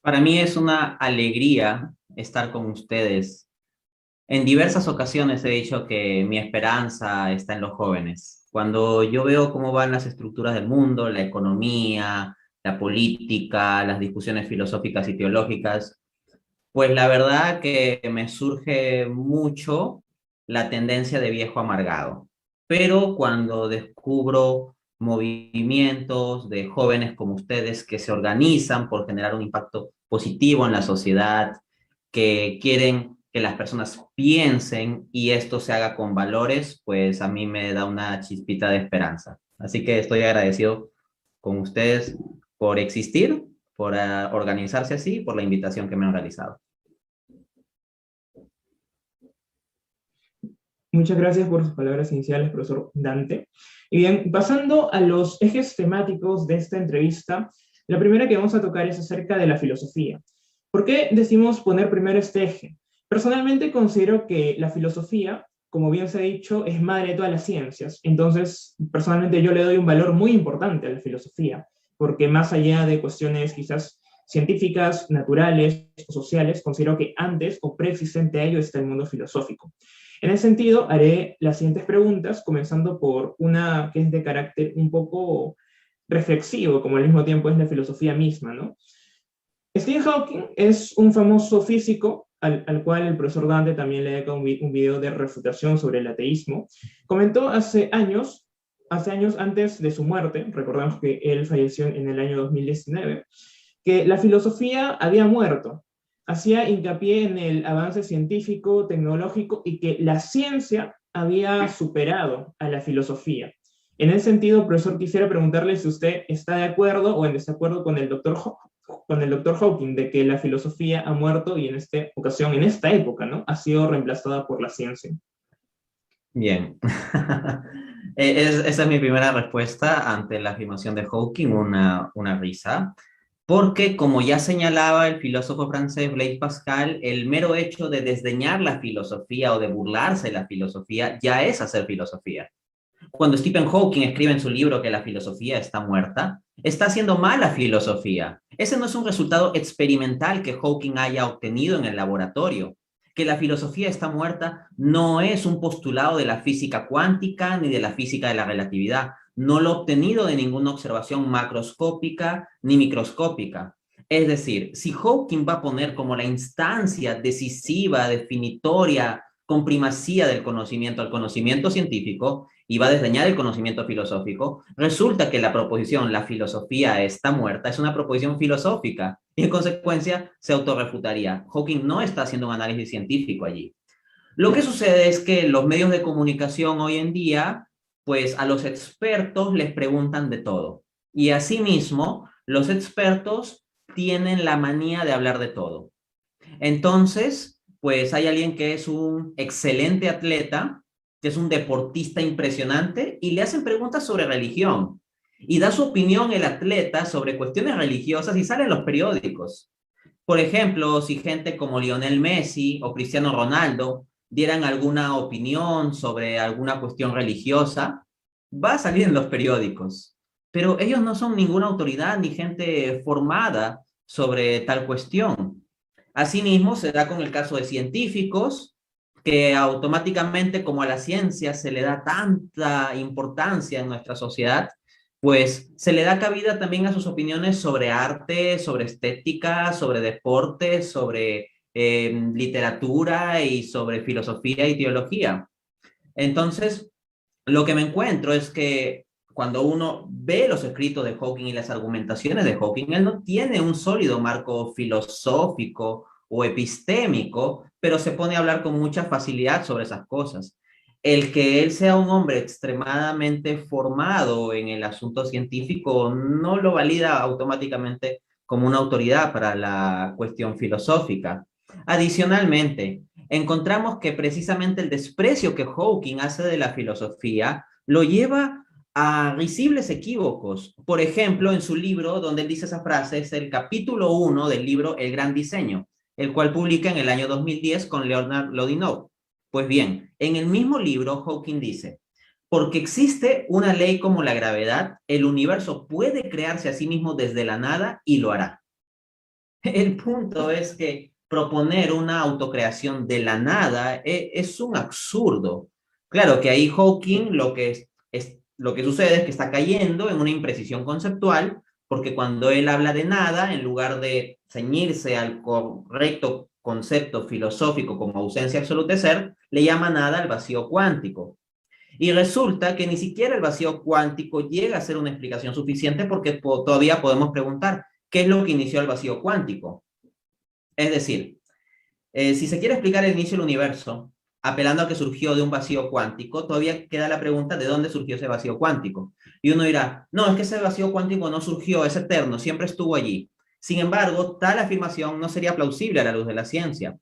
Para mí es una alegría estar con ustedes. En diversas ocasiones he dicho que mi esperanza está en los jóvenes. Cuando yo veo cómo van las estructuras del mundo, la economía, la política, las discusiones filosóficas y teológicas, pues la verdad que me surge mucho la tendencia de viejo amargado. Pero cuando descubro movimientos de jóvenes como ustedes que se organizan por generar un impacto positivo en la sociedad, que quieren que las personas piensen y esto se haga con valores, pues a mí me da una chispita de esperanza. Así que estoy agradecido con ustedes por existir, por organizarse así, por la invitación que me han realizado. Muchas gracias por sus palabras iniciales, profesor Dante. Y bien, pasando a los ejes temáticos de esta entrevista, la primera que vamos a tocar es acerca de la filosofía. ¿Por qué decimos poner primero este eje? Personalmente considero que la filosofía, como bien se ha dicho, es madre de todas las ciencias. Entonces, personalmente yo le doy un valor muy importante a la filosofía, porque más allá de cuestiones quizás científicas, naturales o sociales, considero que antes o preexistente a ello está el mundo filosófico. En ese sentido, haré las siguientes preguntas, comenzando por una que es de carácter un poco reflexivo, como al mismo tiempo es la filosofía misma, ¿no? Stephen Hawking es un famoso físico al cual el profesor Dante también le dedica un video de refutación sobre el ateísmo. Comentó hace años antes de su muerte, recordamos que él falleció en el año 2019, que la filosofía había muerto. Hacía hincapié en el avance científico, tecnológico y que la ciencia había superado a la filosofía. En ese sentido, profesor, quisiera preguntarle si usted está de acuerdo o en desacuerdo con el doctor Hawking de que la filosofía ha muerto y en esta ocasión, en esta época, ¿no? Ha sido reemplazada por la ciencia. Bien. Esa es mi primera respuesta ante la afirmación de Hawking, una risa, porque como ya señalaba el filósofo francés Blaise Pascal, el mero hecho de desdeñar la filosofía o de burlarse de la filosofía ya es hacer filosofía. Cuando Stephen Hawking escribe en su libro que la filosofía está muerta, está haciendo mala filosofía. Ese no es un resultado experimental que Hawking haya obtenido en el laboratorio. Que la filosofía está muerta no es un postulado de la física cuántica ni de la física de la relatividad. No lo ha obtenido de ninguna observación macroscópica ni microscópica. Es decir, si Hawking va a poner como la instancia decisiva, definitoria, con primacía del conocimiento al conocimiento científico, y va a desdeñar el conocimiento filosófico, resulta que la proposición "la filosofía está muerta" es una proposición filosófica y en consecuencia se autorrefutaría. Hawking no está haciendo un análisis científico allí. Lo que sucede es que los medios de comunicación hoy en día, pues a los expertos les preguntan de todo. Y asimismo, los expertos tienen la manía de hablar de todo. Entonces, pues hay alguien que es un excelente atleta, que es un deportista impresionante, y le hacen preguntas sobre religión. Y da su opinión el atleta sobre cuestiones religiosas y sale en los periódicos. Por ejemplo, si gente como Lionel Messi o Cristiano Ronaldo dieran alguna opinión sobre alguna cuestión religiosa, va a salir en los periódicos. Pero ellos no son ninguna autoridad ni gente formada sobre tal cuestión. Asimismo, se da con el caso de científicos, que automáticamente, como a la ciencia se le da tanta importancia en nuestra sociedad, pues se le da cabida también a sus opiniones sobre arte, sobre estética, sobre deporte, sobre literatura y sobre filosofía y teología. Entonces, lo que me encuentro es que cuando uno ve los escritos de Hawking y las argumentaciones de Hawking, él no tiene un sólido marco filosófico o epistémico, pero se pone a hablar con mucha facilidad sobre esas cosas. El que él sea un hombre extremadamente formado en el asunto científico no lo valida automáticamente como una autoridad para la cuestión filosófica. Adicionalmente, encontramos que precisamente el desprecio que Hawking hace de la filosofía lo lleva a risibles equívocos. Por ejemplo, en su libro, donde él dice esa frase, es el capítulo 1 del libro El Gran Diseño, el cual publica en el año 2010 con Leonard Lodinow. Pues bien, en el mismo libro, Hawking dice: porque existe una ley como la gravedad, el universo puede crearse a sí mismo desde la nada y lo hará. El punto es que proponer una autocreación de la nada es un absurdo. Claro que ahí Hawking lo que sucede es que está cayendo en una imprecisión conceptual, porque cuando él habla de nada, en lugar de ceñirse al correcto concepto filosófico como ausencia absoluta de ser, le llama nada al vacío cuántico. Y resulta que ni siquiera el vacío cuántico llega a ser una explicación suficiente porque todavía podemos preguntar, ¿qué es lo que inició el vacío cuántico? Es decir, si se quiere explicar el inicio del universo, apelando a que surgió de un vacío cuántico, todavía queda la pregunta de dónde surgió ese vacío cuántico. Y uno dirá, no, es que ese vacío cuántico no surgió, es eterno, siempre estuvo allí. Sin embargo, tal afirmación no sería plausible a la luz de la ciencia.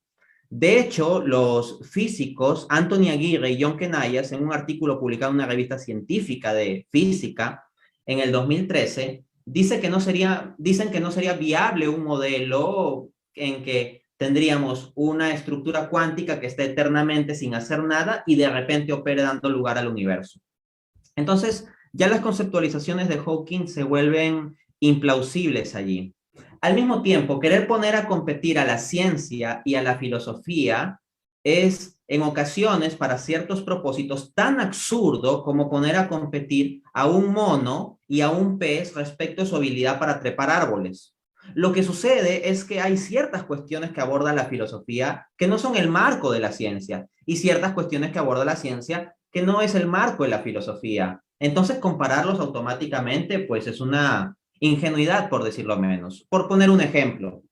De hecho, los físicos Anthony Aguirre y John Kenayas, en un artículo publicado en una revista científica de física en el 2013, dicen que no sería viable un modelo en que tendríamos una estructura cuántica que esté eternamente sin hacer nada y de repente opere dando lugar al universo. Entonces, ya las conceptualizaciones de Hawking se vuelven implausibles allí. Al mismo tiempo, querer poner a competir a la ciencia y a la filosofía es en ocasiones para ciertos propósitos tan absurdo como poner a competir a un mono y a un pez respecto a su habilidad para trepar árboles. Lo que sucede es que hay ciertas cuestiones que aborda la filosofía que no son el marco de la ciencia y ciertas cuestiones que aborda la ciencia que no es el marco de la filosofía. Entonces, compararlos automáticamente, pues es una ingenuidad, por decirlo menos. Por poner un ejemplo,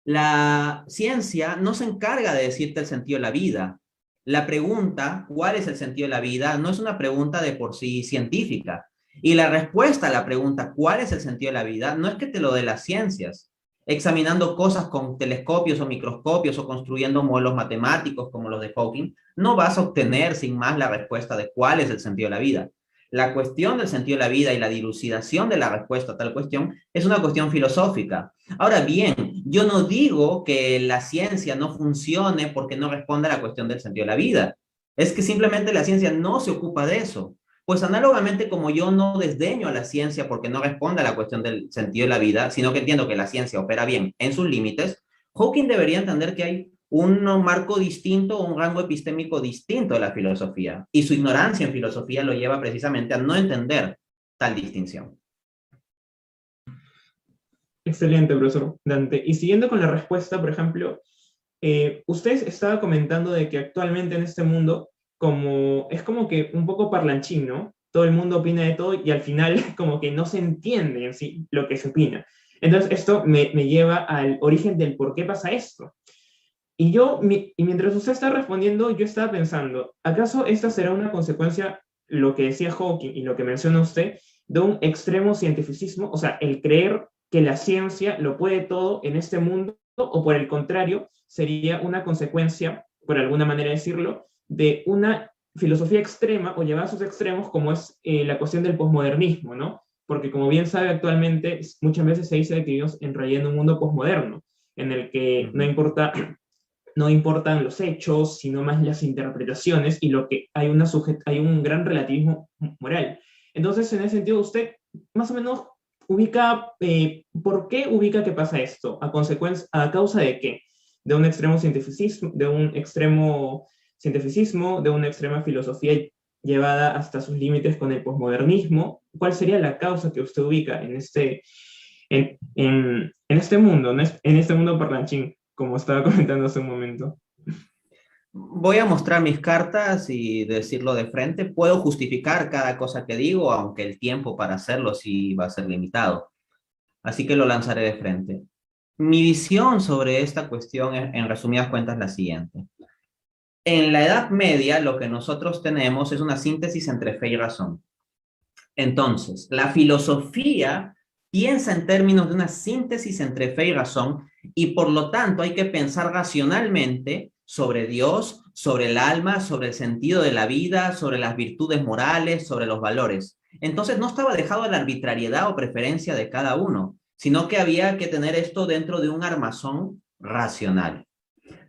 la ciencia no se encarga de decirte el sentido de la vida. La pregunta, ¿cuál es el sentido de la vida? No es una pregunta de por sí científica. Y la respuesta a la pregunta, ¿cuál es el sentido de la vida? No es que te lo dé las ciencias. Examinando cosas con telescopios o microscopios o construyendo modelos matemáticos como los de Hawking, no vas a obtener sin más la respuesta de cuál es el sentido de la vida. La cuestión del sentido de la vida y la dilucidación de la respuesta a tal cuestión es una cuestión filosófica. Ahora bien, yo no digo que la ciencia no funcione porque no responde a la cuestión del sentido de la vida. Es que simplemente la ciencia no se ocupa de eso. Pues análogamente como yo no desdeño a la ciencia porque no responde a la cuestión del sentido de la vida, sino que entiendo que la ciencia opera bien en sus límites, Hawking debería entender que hay un marco distinto, un rango epistémico distinto de la filosofía. Y su ignorancia en filosofía lo lleva precisamente a no entender tal distinción. Excelente, profesor Dante. Y siguiendo con la respuesta, por ejemplo, usted estaba comentando de que actualmente en este mundo, es como que un poco parlanchín, ¿no? Todo el mundo opina de todo y al final como que no se entiende en sí lo que se opina. Entonces esto me lleva al origen del por qué pasa esto. Y mientras usted está respondiendo, yo estaba pensando, ¿acaso esta será una consecuencia, lo que decía Hawking y lo que menciona usted, de un extremo cientificismo? O sea, el creer que la ciencia lo puede todo en este mundo, o por el contrario, sería una consecuencia, por alguna manera decirlo, de una filosofía extrema o llevada a sus extremos, como es la cuestión del posmodernismo, ¿no? Porque como bien sabe actualmente, muchas veces se dice que vivimos en realidad en un mundo posmoderno, en el que no importan los hechos, sino más las interpretaciones y lo que hay, hay un gran relativismo moral. Entonces, en ese sentido, usted más o menos ubica, ¿por qué ubica que pasa esto? ¿A causa de qué? ¿De un extremo cientificismo, de una extrema filosofía llevada hasta sus límites con el posmodernismo? ¿Cuál sería la causa que usted ubica en este mundo, en este mundo parlanchín, como estaba comentando hace un momento? Voy a mostrar mis cartas y decirlo de frente. Puedo justificar cada cosa que digo, aunque el tiempo para hacerlo sí va a ser limitado. Así que lo lanzaré de frente. Mi visión sobre esta cuestión es, en resumidas cuentas, la siguiente. En la Edad Media, lo que nosotros tenemos es una síntesis entre fe y razón. Entonces, la filosofía piensa en términos de una síntesis entre fe y razón y por lo tanto hay que pensar racionalmente sobre Dios, sobre el alma, sobre el sentido de la vida, sobre las virtudes morales, sobre los valores. Entonces no estaba dejado a la arbitrariedad o preferencia de cada uno, sino que había que tener esto dentro de un armazón racional.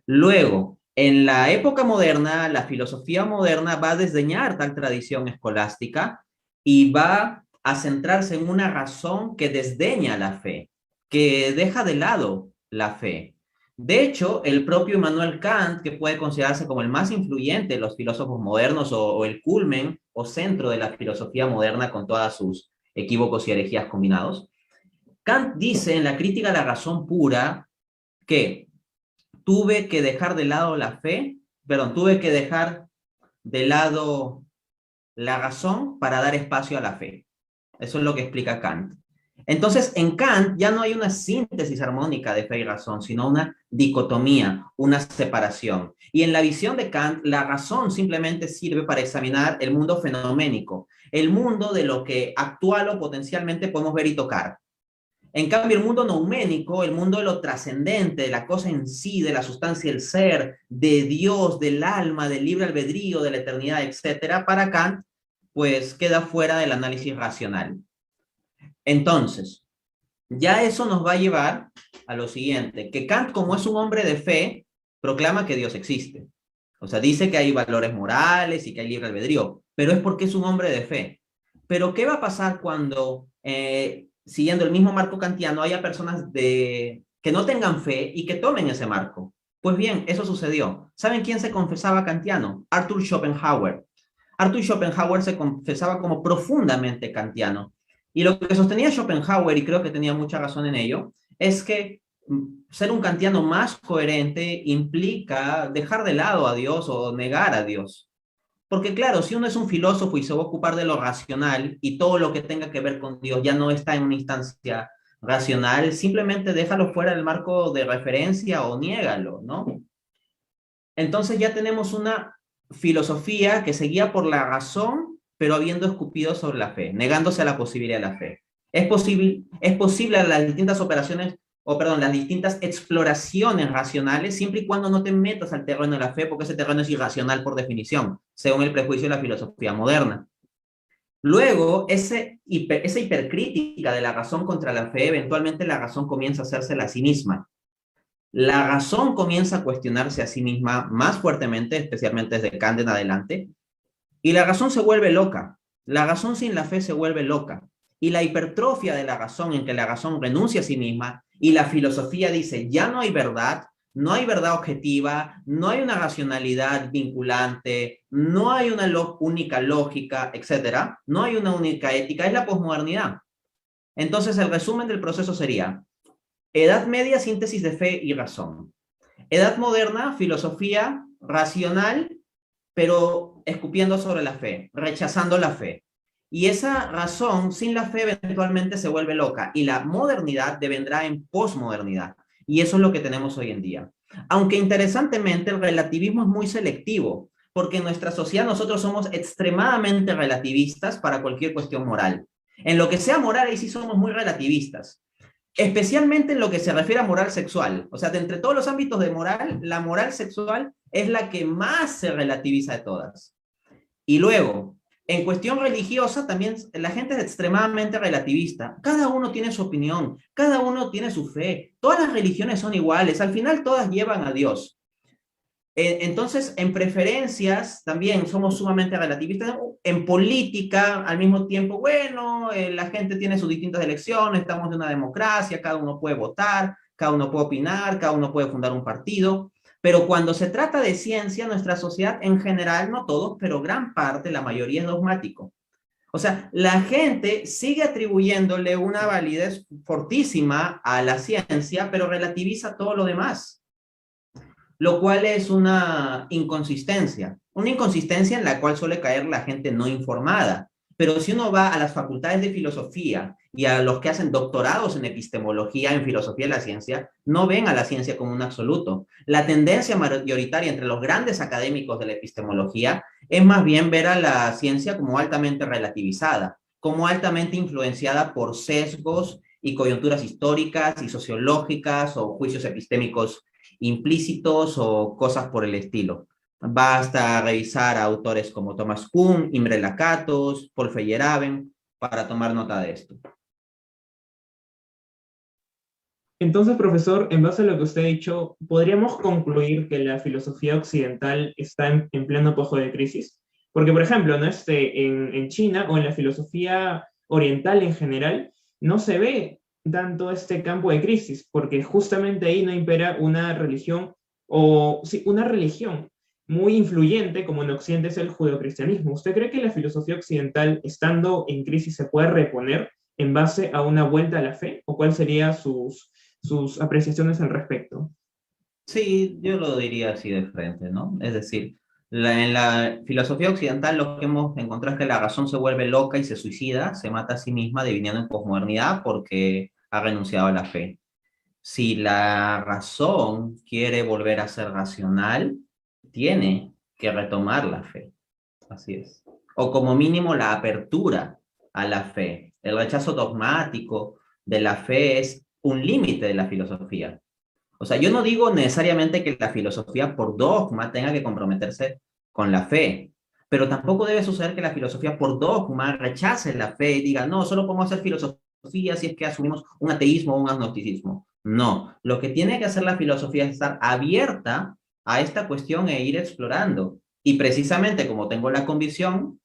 Luego, en la época moderna, la filosofía moderna va a desdeñar tal tradición escolástica y va a centrarse en una razón que desdeña la fe, que deja de lado la fe. De hecho, el propio Immanuel Kant, que puede considerarse como el más influyente de los filósofos modernos o el culmen o centro de la filosofía moderna con todas sus equívocos y herejías combinados, Kant dice en la crítica a la razón pura que tuve que dejar de lado la fe, perdón, tuve que dejar de lado la razón para dar espacio a la fe. Eso es lo que explica Kant. Entonces, en Kant ya no hay una síntesis armónica de fe y razón, sino una dicotomía, una separación. Y en la visión de Kant, la razón simplemente sirve para examinar el mundo fenoménico, el mundo de lo que actual o potencialmente podemos ver y tocar. En cambio, el mundo nouménico, el mundo de lo trascendente, de la cosa en sí, de la sustancia del ser, de Dios, del alma, del libre albedrío, de la eternidad, etcétera, para Kant, pues queda fuera del análisis racional. Entonces, ya eso nos va a llevar a lo siguiente, que Kant, como es un hombre de fe, proclama que Dios existe. O sea, dice que hay valores morales y que hay libre albedrío, pero es porque es un hombre de fe. Pero, ¿qué va a pasar cuando, siguiendo el mismo marco kantiano, haya personas que no tengan fe y que tomen ese marco? Pues bien, eso sucedió. ¿Saben quién se confesaba kantiano? Arthur Schopenhauer. Arthur Schopenhauer se confesaba como profundamente kantiano. Y lo que sostenía Schopenhauer, y creo que tenía mucha razón en ello, es que ser un kantiano más coherente implica dejar de lado a Dios o negar a Dios. Porque claro, si uno es un filósofo y se va a ocupar de lo racional y todo lo que tenga que ver con Dios ya no está en una instancia racional, simplemente déjalo fuera del marco de referencia o niégalo, ¿no? Entonces ya tenemos una filosofía que se guía por la razón, pero habiendo escupido sobre la fe, negándose a la posibilidad de la fe. Es posible las distintas operaciones, o perdón, las distintas exploraciones racionales, siempre y cuando no te metas al terreno de la fe, porque ese terreno es irracional por definición, según el prejuicio de la filosofía moderna. Luego, esa hipercrítica de la razón contra la fe, eventualmente la razón comienza a hacérsela a sí misma. La razón comienza a cuestionarse a sí misma más fuertemente, especialmente desde Kant en adelante, y la razón se vuelve loca. La razón sin la fe se vuelve loca. Y la hipertrofia de la razón, en que la razón renuncia a sí misma, y la filosofía dice, ya no hay verdad, no hay verdad objetiva, no hay una racionalidad vinculante, no hay una única lógica, etcétera, no hay una única ética, es la posmodernidad. Entonces, el resumen del proceso sería: Edad Media, síntesis de fe y razón. Edad Moderna, filosofía racional, pero escupiendo sobre la fe, rechazando la fe. Y esa razón sin la fe eventualmente se vuelve loca, y la modernidad devendrá en posmodernidad. Y eso es lo que tenemos hoy en día. Aunque interesantemente el relativismo es muy selectivo, porque en nuestra sociedad nosotros somos extremadamente relativistas para cualquier cuestión moral. En lo que sea moral, ahí sí somos muy relativistas. Especialmente en lo que se refiere a moral sexual. O sea, de entre todos los ámbitos de moral, la moral sexual es la que más se relativiza de todas. Y luego, en cuestión religiosa, también la gente es extremadamente relativista. Cada uno tiene su opinión, cada uno tiene su fe. Todas las religiones son iguales, al final todas llevan a Dios. Entonces, en preferencias también somos sumamente relativistas. En política, al mismo tiempo, bueno, la gente tiene sus distintas elecciones, estamos en una democracia, cada uno puede votar, cada uno puede opinar, cada uno puede fundar un partido. Pero cuando se trata de ciencia, nuestra sociedad en general, no todos, pero gran parte, la mayoría es dogmático. O sea, la gente sigue atribuyéndole una validez fortísima a la ciencia, pero relativiza todo lo demás, lo cual es una inconsistencia en la cual suele caer la gente no informada. Pero si uno va a las facultades de filosofía y a los que hacen doctorados en epistemología, en filosofía de la ciencia, no ven a la ciencia como un absoluto. La tendencia mayoritaria entre los grandes académicos de la epistemología es más bien ver a la ciencia como altamente relativizada, como altamente influenciada por sesgos y coyunturas históricas y sociológicas o juicios epistémicos implícitos o cosas por el estilo. Basta revisar a autores como Thomas Kuhn, Imre Lakatos, Paul Feyerabend para tomar nota de esto. Entonces, profesor, en base a lo que usted ha dicho, ¿podríamos concluir que la filosofía occidental está en pleno apogeo de crisis? Porque, por ejemplo, ¿no? en China o en la filosofía oriental en general, no se ve tanto este campo de crisis, porque justamente ahí no impera una religión, o sí, una religión muy influyente como en Occidente es el judeocristianismo. ¿Usted cree que la filosofía occidental, estando en crisis, se puede reponer en base a una vuelta a la fe? ¿O cuáles serían sus apreciaciones al respecto? Sí, yo lo diría así de frente, ¿no? Es decir, en la filosofía occidental lo que hemos encontrado es que la razón se vuelve loca y se suicida, se mata a sí misma, deviniendo en posmodernidad porque ha renunciado a la fe. Si la razón quiere volver a ser racional, tiene que retomar la fe. Así es. O como mínimo la apertura a la fe. El rechazo dogmático de la fe es un límite de la filosofía. O sea, yo no digo necesariamente que la filosofía por dogma tenga que comprometerse con la fe, pero tampoco debe suceder que la filosofía por dogma rechace la fe y diga, no, solo podemos hacer filosofía si es que asumimos un ateísmo o un agnosticismo. No, lo que tiene que hacer la filosofía es estar abierta a esta cuestión e ir explorando. Y precisamente como tengo la convicción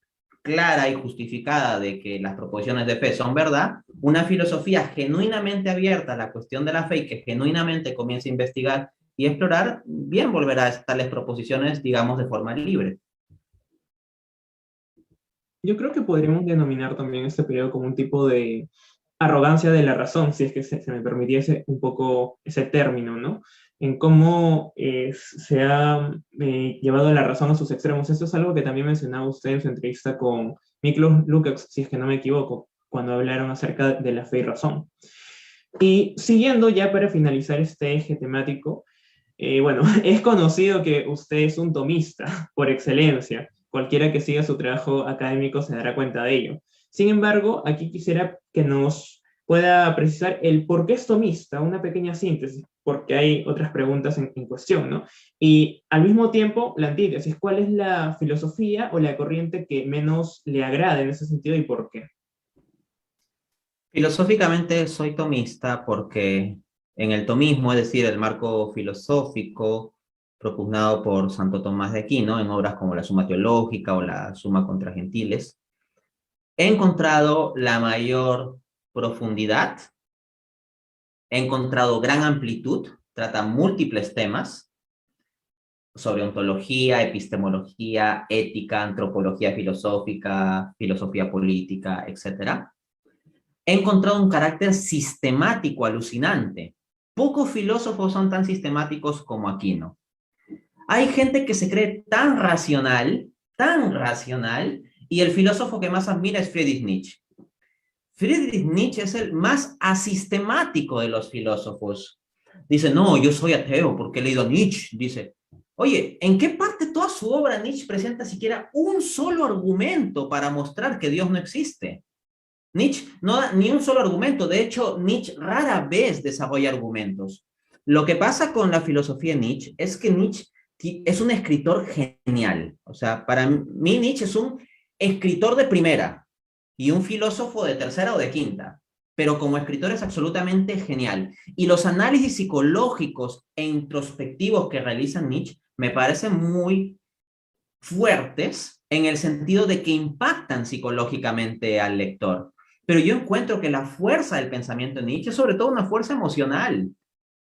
clara y justificada de que las proposiciones de fe son verdad, una filosofía genuinamente abierta a la cuestión de la fe y que genuinamente comience a investigar y explorar, bien volverá a tales proposiciones, digamos, de forma libre. Yo creo que podríamos denominar también este periodo como un tipo de arrogancia de la razón, si es que se me permitiese un poco ese término, ¿no? En cómo se ha llevado la razón a sus extremos. Esto es algo que también mencionaba usted en su entrevista con Miklos Lukács, si es que no me equivoco, cuando hablaron acerca de la fe y razón. Y siguiendo ya para finalizar este eje temático, bueno, es conocido que usted es un tomista por excelencia. Cualquiera que siga su trabajo académico se dará cuenta de ello. Sin embargo, aquí quisiera que nos pueda precisar el por qué es tomista, una pequeña síntesis, porque hay otras preguntas en cuestión, ¿no? Y al mismo tiempo, la antítesis, ¿cuál es la filosofía o la corriente que menos le agrada en ese sentido y por qué? Filosóficamente soy tomista porque en el tomismo, es decir, el marco filosófico propugnado por Santo Tomás de Aquino en obras como la Suma Teológica o la Suma contra Gentiles, he encontrado la mayor profundidad, he encontrado gran amplitud, trata múltiples temas sobre ontología, epistemología, ética, antropología filosófica, filosofía política, etcétera. He encontrado un carácter sistemático alucinante. Pocos filósofos son tan sistemáticos como Aquino. Hay gente que se cree tan racional, y el filósofo que más admira es Friedrich Nietzsche. Friedrich Nietzsche es el más asistemático de los filósofos. Dice, no, yo soy ateo porque he leído a Nietzsche. Dice, oye, ¿en qué parte de toda su obra Nietzsche presenta siquiera un solo argumento para mostrar que Dios no existe? Nietzsche no da ni un solo argumento. De hecho, Nietzsche rara vez desarrolla argumentos. Lo que pasa con la filosofía de Nietzsche es que Nietzsche es un escritor genial. O sea, para mí Nietzsche es un escritor de primera y un filósofo de tercera o de quinta. Pero como escritor es absolutamente genial. Y los análisis psicológicos e introspectivos que realiza Nietzsche me parecen muy fuertes en el sentido de que impactan psicológicamente al lector. Pero yo encuentro que la fuerza del pensamiento de Nietzsche es sobre todo una fuerza emocional.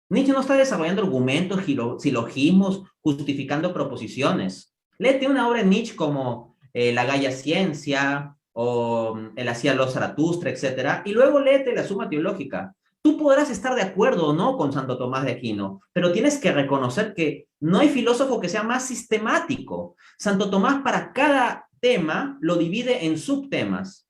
Nietzsche no está desarrollando argumentos, silogismos, justificando proposiciones. Léete una obra de Nietzsche como La Gaia Ciencia o El Hacía los Zaratustra, etc. Y luego léete la Suma Teológica. Tú podrás estar de acuerdo o no con Santo Tomás de Aquino, pero tienes que reconocer que no hay filósofo que sea más sistemático. Santo Tomás para cada tema lo divide en subtemas.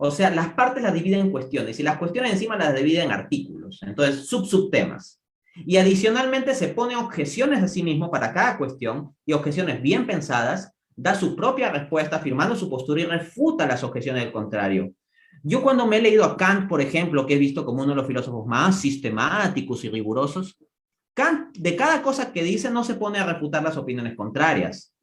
O sea, las partes las divide en cuestiones y las cuestiones encima las divide en artículos. Entonces, subtemas. Y adicionalmente se pone objeciones a sí mismo para cada cuestión y objeciones bien pensadas, da su propia respuesta afirmando su postura y refuta las objeciones del contrario. Yo cuando me he leído a Kant, por ejemplo, que he visto como uno de los filósofos más sistemáticos y rigurosos, Kant de cada cosa que dice no se pone a refutar las opiniones contrarias.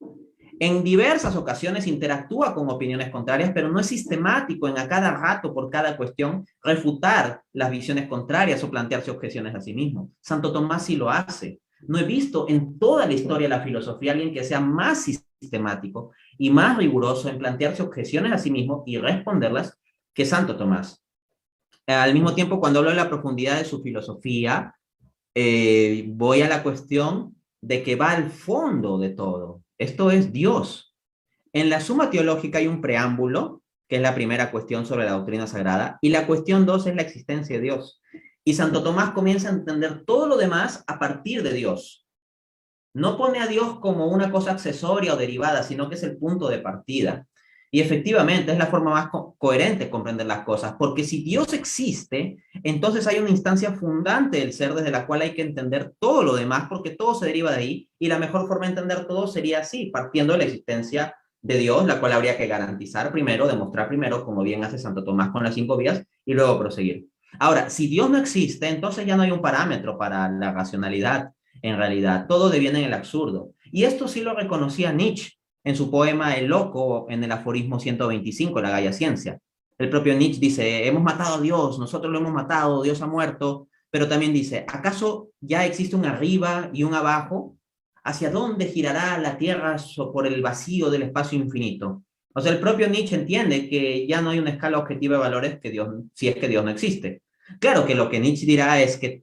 En diversas ocasiones interactúa con opiniones contrarias, pero no es sistemático en a cada rato, por cada cuestión, refutar las visiones contrarias o plantearse objeciones a sí mismo. Santo Tomás sí lo hace. No he visto en toda la historia de la filosofía alguien que sea más sistemático y más riguroso en plantearse objeciones a sí mismo y responderlas que Santo Tomás. al mismo tiempo, cuando hablo de la profundidad de su filosofía, voy a la cuestión de que va al fondo de todo. Esto es Dios. En la Suma Teológica hay un preámbulo, que es la primera cuestión sobre la doctrina sagrada, y la cuestión 2 es la existencia de Dios. Y Santo Tomás comienza a entender todo lo demás a partir de Dios. No pone a Dios como una cosa accesoria o derivada, sino que es el punto de partida. Y efectivamente es la forma más coherente de comprender las cosas, porque si Dios existe, entonces hay una instancia fundante del ser desde la cual hay que entender todo lo demás, porque todo se deriva de ahí, y la mejor forma de entender todo sería así, partiendo de la existencia de Dios, la cual habría que garantizar primero, demostrar primero, como bien hace Santo Tomás con las 5 vías, y luego proseguir. Ahora, si Dios no existe, entonces ya no hay un parámetro para la racionalidad, en realidad. Todo deviene en el absurdo. Y esto sí lo reconocía Nietzsche en su poema El Loco, en el aforismo 125, La Gaia Ciencia. El propio Nietzsche dice, hemos matado a Dios, nosotros lo hemos matado, Dios ha muerto, pero también dice, ¿acaso ya existe un arriba y un abajo? ¿Hacia dónde girará la Tierra por el vacío del espacio infinito? O sea, el propio Nietzsche entiende que ya no hay una escala objetiva de valores que Dios, si es que Dios no existe. Claro que lo que Nietzsche dirá es que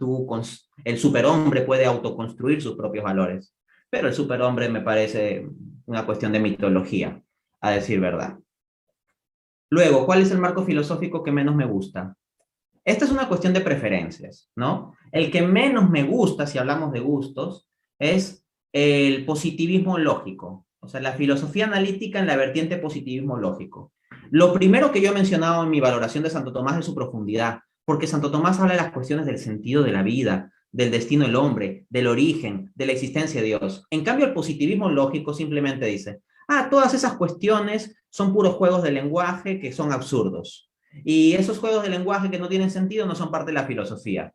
el superhombre puede autoconstruir sus propios valores, pero el superhombre me parece una cuestión de mitología, a decir verdad. Luego, ¿cuál es el marco filosófico que menos me gusta? Esta es una cuestión de preferencias, ¿no? El que menos me gusta, si hablamos de gustos, es el positivismo lógico, o sea, la filosofía analítica en la vertiente positivismo lógico. Lo primero que yo he mencionado en mi valoración de Santo Tomás es su profundidad, porque Santo Tomás habla de las cuestiones del sentido de la vida, del destino del hombre, del origen, de la existencia de Dios. En cambio, el positivismo lógico simplemente dice, todas esas cuestiones son puros juegos de lenguaje que son absurdos. Y esos juegos de lenguaje que no tienen sentido no son parte de la filosofía.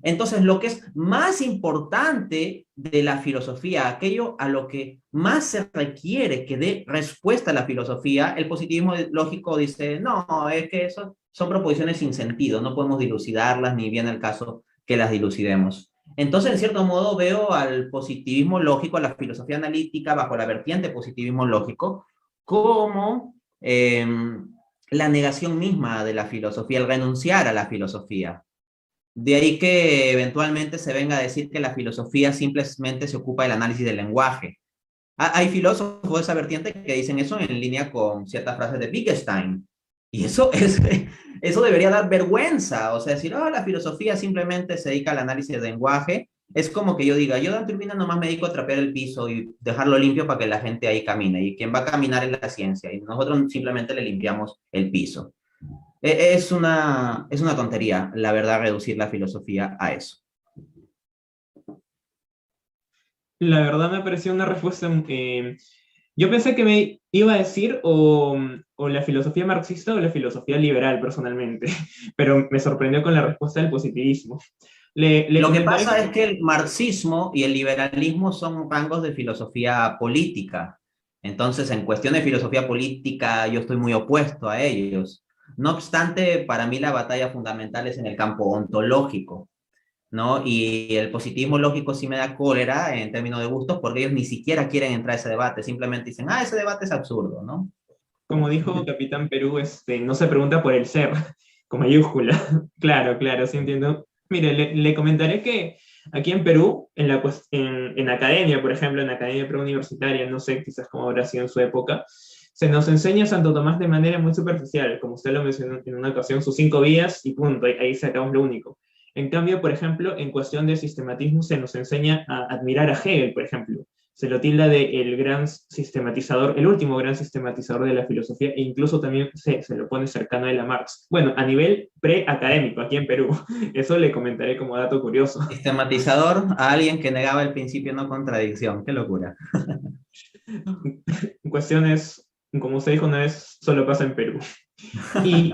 Entonces, lo que es más importante de la filosofía, aquello a lo que más se requiere que dé respuesta a la filosofía, el positivismo lógico dice, no, es que eso son proposiciones sin sentido, no podemos dilucidarlas, ni bien el caso que las dilucidemos. Entonces, en cierto modo, veo al positivismo lógico, a la filosofía analítica, bajo la vertiente positivismo lógico, como la negación misma de la filosofía, el renunciar a la filosofía. De ahí que eventualmente se venga a decir que la filosofía simplemente se ocupa del análisis del lenguaje. Hay filósofos de esa vertiente que dicen eso en línea con ciertas frases de Wittgenstein. Y eso debería dar vergüenza. O sea, decir, la filosofía simplemente se dedica al análisis del lenguaje. Es como que yo diga, yo de Urbina nomás me dedico a trapear el piso y dejarlo limpio para que la gente ahí camine. Y quien va a caminar es la ciencia. Y nosotros simplemente le limpiamos el piso. Es una tontería, la verdad, reducir la filosofía a eso. La verdad me pareció una respuesta... yo pensé que me iba a decir o la filosofía marxista o la filosofía liberal, personalmente, pero me sorprendió con la respuesta del positivismo. Lo que pasa es que el marxismo y el liberalismo son rangos de filosofía política. Entonces, en cuestión de filosofía política, yo estoy muy opuesto a ellos. No obstante, para mí la batalla fundamental es en el campo ontológico, ¿no? Y el positivismo lógico sí me da cólera en términos de gustos porque ellos ni siquiera quieren entrar a ese debate, simplemente dicen, ese debate es absurdo, ¿no? Como dijo Capitán Perú, no se pregunta por el ser, con mayúscula. Claro, claro, sí entiendo. Mire, le comentaré que aquí en Perú, en academia, por ejemplo, en academia preuniversitaria, no sé quizás cómo habrá sido en su época, se nos enseña Santo Tomás de manera muy superficial, como usted lo mencionó en una ocasión, sus 5 vías y punto, ahí sacamos lo único. En cambio, por ejemplo, en cuestión de sistematismo se nos enseña a admirar a Hegel, por ejemplo. Se lo tilda de el gran sistematizador, el último gran sistematizador de la filosofía, e incluso también se lo pone cercano a la Marx. Bueno, a nivel preacadémico, aquí en Perú. Eso le comentaré como dato curioso. Sistematizador a alguien que negaba el principio no contradicción. Qué locura. Cuestiones, como usted dijo una vez, solo pasa en Perú. Y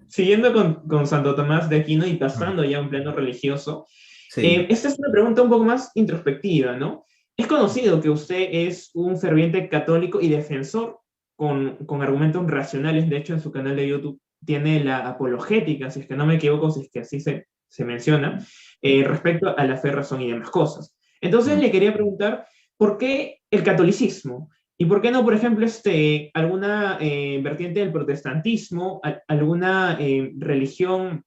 siguiendo con Santo Tomás de Aquino y pasando ya a un plano religioso, Sí. esta es una pregunta un poco más introspectiva, ¿no? Es conocido que usted es un ferviente católico y defensor con argumentos racionales. De hecho, en su canal de YouTube tiene la apologética, si es que no me equivoco, si es que así se menciona, respecto a la fe, razón y demás cosas. Entonces le quería preguntar, ¿por qué el catolicismo? ¿Y por qué no, por ejemplo, alguna vertiente del protestantismo, alguna religión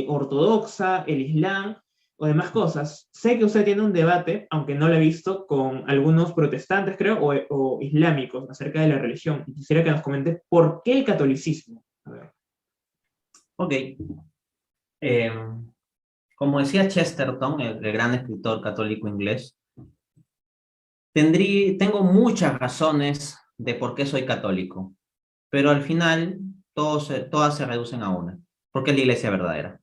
ortodoxa, el Islam o demás cosas. Sé que usted tiene un debate, aunque no lo he visto, con algunos protestantes, creo, o islámicos acerca de la religión. Y quisiera que nos comente por qué el catolicismo. A ver. Ok. Eh, Como decía Chesterton, el gran escritor católico inglés, tengo muchas razones de por qué soy católico, pero al final todas se reducen a una, porque es la iglesia verdadera.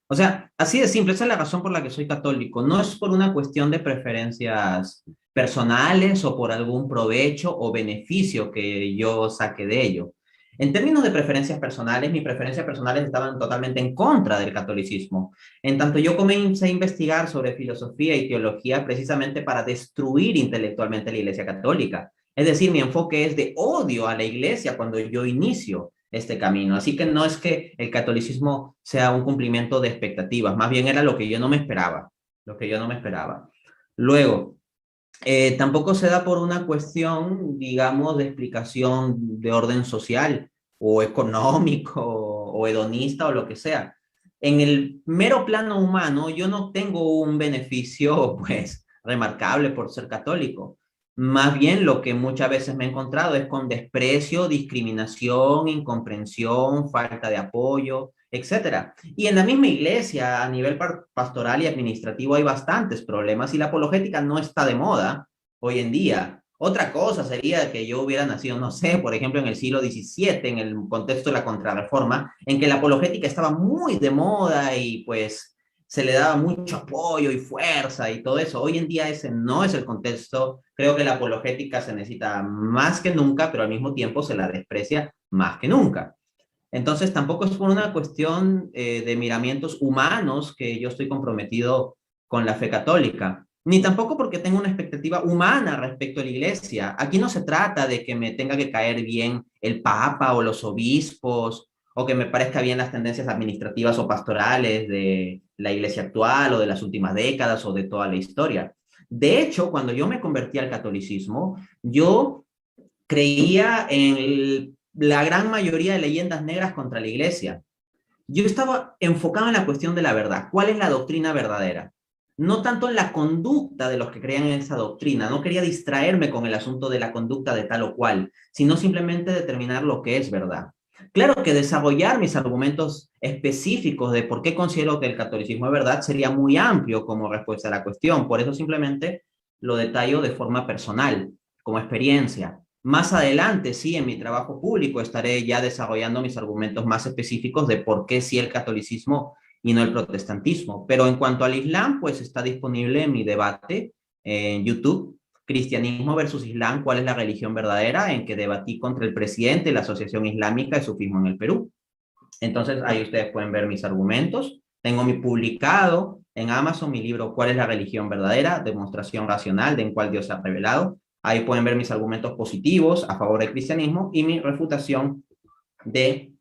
O sea, así de simple, esa es la razón por la que soy católico. No es por una cuestión de preferencias personales o por algún provecho o beneficio que yo saque de ello. En términos de preferencias personales, mis preferencias personales estaban totalmente en contra del catolicismo. En tanto, yo comencé a investigar sobre filosofía y teología precisamente para destruir intelectualmente la Iglesia Católica. Es decir, mi enfoque es de odio a la Iglesia cuando yo inicio este camino. Así que no es que el catolicismo sea un cumplimiento de expectativas, más bien era lo que yo no me esperaba, lo que yo no me esperaba. Luego, tampoco se da por una cuestión, digamos, de explicación de orden social o económico o hedonista o lo que sea. En el mero plano humano, yo no tengo un beneficio, pues, remarcable por ser católico. Más bien lo que muchas veces me he encontrado es con desprecio, discriminación, incomprensión, falta de apoyo, etcétera. Y en la misma iglesia, a nivel pastoral y administrativo, hay bastantes problemas y la apologética no está de moda hoy en día. Otra cosa sería que yo hubiera nacido, no sé, por ejemplo, en el siglo XVII, en el contexto de la Contrarreforma, en que la apologética estaba muy de moda y pues se le daba mucho apoyo y fuerza y todo eso. Hoy en día ese no es el contexto. Creo que la apologética se necesita más que nunca, pero al mismo tiempo se la desprecia más que nunca. Entonces, tampoco es por una cuestión de miramientos humanos que yo estoy comprometido con la fe católica, ni tampoco porque tengo una expectativa humana respecto a la iglesia. Aquí no se trata de que me tenga que caer bien el papa o los obispos, o que me parezca bien las tendencias administrativas o pastorales de la iglesia actual o de las últimas décadas o de toda la historia. De hecho, cuando yo me convertí al catolicismo, yo creía en la gran mayoría de leyendas negras contra la iglesia. Yo estaba enfocado en la cuestión de la verdad. ¿Cuál es la doctrina verdadera? No tanto en la conducta de los que creían en esa doctrina. No quería distraerme con el asunto de la conducta de tal o cual, sino simplemente determinar lo que es verdad. Claro que desarrollar mis argumentos específicos de por qué considero que el catolicismo es verdad sería muy amplio como respuesta a la cuestión. Por eso simplemente lo detallo de forma personal, como experiencia. Más adelante, sí, en mi trabajo público estaré ya desarrollando mis argumentos más específicos de por qué sí el catolicismo y no el protestantismo. Pero en cuanto al Islam, pues está disponible mi debate en YouTube, Cristianismo versus Islam, ¿cuál es la religión verdadera? En que debatí contra el presidente de la Asociación Islámica de Sufismo en el Perú. Entonces ahí ustedes pueden ver mis argumentos. Tengo mi publicado en Amazon mi libro ¿Cuál es la religión verdadera? Demostración racional de en cuál Dios se ha revelado. Ahí pueden ver mis argumentos positivos a favor del cristianismo y mi refutación de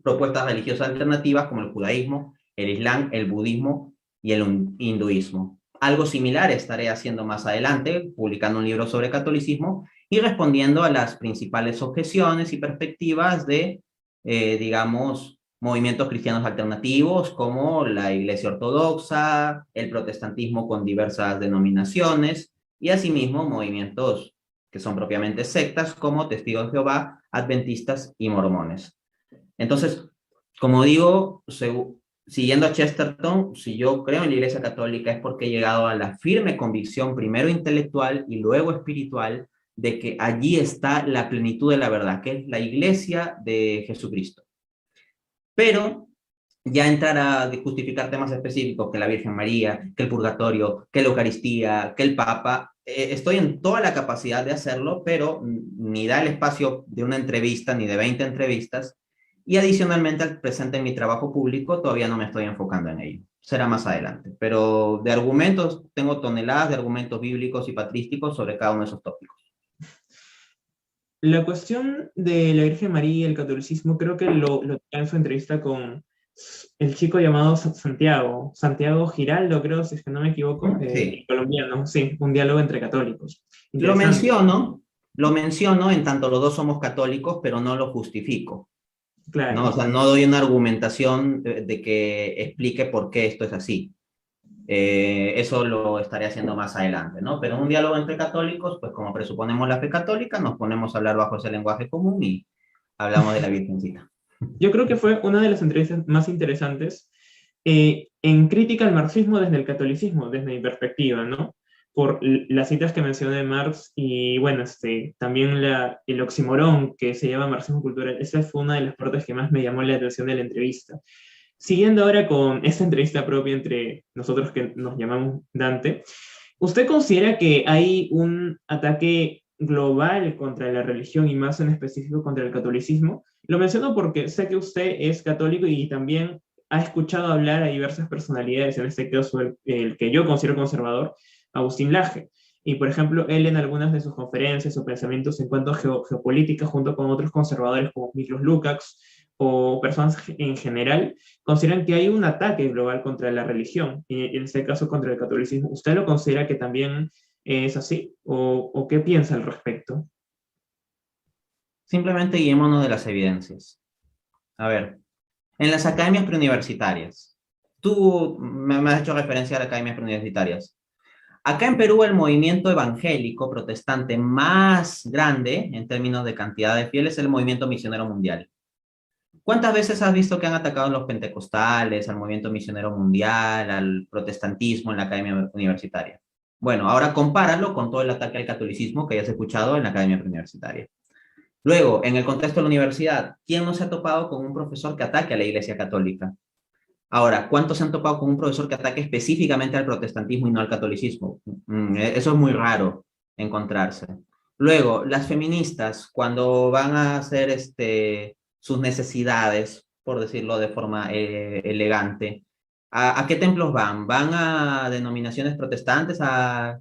propuestas religiosas alternativas como el judaísmo, el islam, el budismo y el hinduismo. Algo similar estaré haciendo más adelante, publicando un libro sobre catolicismo y respondiendo a las principales objeciones y perspectivas de, digamos, movimientos cristianos alternativos como la Iglesia Ortodoxa, el protestantismo con diversas denominaciones y asimismo movimientos que son propiamente sectas como Testigos de Jehová, Adventistas y Mormones. Entonces, como digo, siguiendo a Chesterton, si yo creo en la Iglesia Católica es porque he llegado a la firme convicción, primero intelectual y luego espiritual, de que allí está la plenitud de la verdad, que es la Iglesia de Jesucristo. Pero ya entrar a justificar temas específicos, que la Virgen María, que el purgatorio, que la Eucaristía, que el Papa, estoy en toda la capacidad de hacerlo, pero ni da el espacio de una entrevista ni de 20 entrevistas. Y adicionalmente al presente en mi trabajo público todavía no me estoy enfocando en ello. Será más adelante. Pero de argumentos, tengo toneladas de argumentos bíblicos y patrísticos sobre cada uno de esos tópicos. La cuestión de la Virgen María y el catolicismo creo que lo en su entrevista con el chico llamado Santiago Giraldo, creo, si es que no me equivoco, Sí. colombiano, sí, un diálogo entre católicos. Lo Interesante. menciono en tanto los dos somos católicos, pero no lo justifico. Claro. ¿no? O sea, no doy una argumentación de que explique por qué esto es así. Eso lo estaré haciendo más adelante, ¿no? Pero en un diálogo entre católicos, pues como presuponemos la fe católica, nos ponemos a hablar bajo ese lenguaje común y hablamos de la Virgencita. Yo creo que fue una de las entrevistas más interesantes en crítica al marxismo desde el catolicismo, desde mi perspectiva, ¿no? Por las citas que mencioné de Marx y, bueno, también el oximorón que se llama marxismo cultural. Esa fue una de las partes que más me llamó la atención de la entrevista. Siguiendo ahora con esta entrevista propia entre nosotros que nos llamamos Dante, ¿usted considera que hay un ataque global contra la religión y más en específico contra el catolicismo? Lo menciono porque sé que usted es católico y también ha escuchado hablar a diversas personalidades, en este caso el que yo considero conservador, Agustín Laje. Y, por ejemplo, él en algunas de sus conferencias o pensamientos en cuanto a geopolítica, junto con otros conservadores como Miklos Lukács o personas en general, consideran que hay un ataque global contra la religión, y en este caso contra el catolicismo. ¿Usted lo considera que también es así? O qué piensa al respecto? Simplemente guiémonos de las evidencias. A ver, en las academias preuniversitarias, tú me has hecho referencia a las academias preuniversitarias. Acá en Perú el movimiento evangélico protestante más grande en términos de cantidad de fieles es el movimiento misionero mundial. ¿Cuántas veces has visto que han atacado a los pentecostales, al movimiento misionero mundial, al protestantismo en la academia universitaria? Bueno, ahora compáralo con todo el ataque al catolicismo que hayas escuchado en la academia universitaria. Luego, en el contexto de la universidad, ¿quién no se ha topado con un profesor que ataque a la Iglesia Católica? Ahora, ¿cuántos se han topado con un profesor que ataque específicamente al protestantismo y no al catolicismo? Eso es muy raro encontrarse. Luego, las feministas, cuando van a hacer sus necesidades, por decirlo de forma elegante, ¿a qué templos van? ¿Van a denominaciones protestantes, a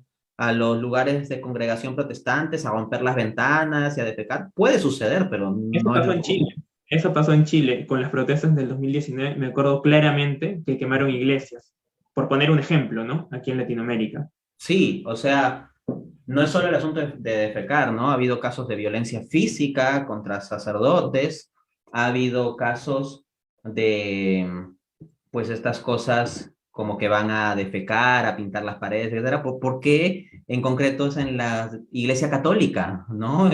los lugares de congregación protestantes, a romper las ventanas y a defecar? Puede suceder, pero Eso no es pasó lo en Chile. común. Eso pasó en Chile con las protestas del 2019. Me acuerdo claramente que quemaron iglesias, por poner un ejemplo, ¿no? Aquí en Latinoamérica. Sí, o sea, no es solo el asunto de defecar, ¿no? Ha habido casos de violencia física contra sacerdotes, ha habido casos de, pues, estas cosas como que van a defecar, a pintar las paredes, etcétera. ¿Por qué en concreto es en la Iglesia Católica, ¿no?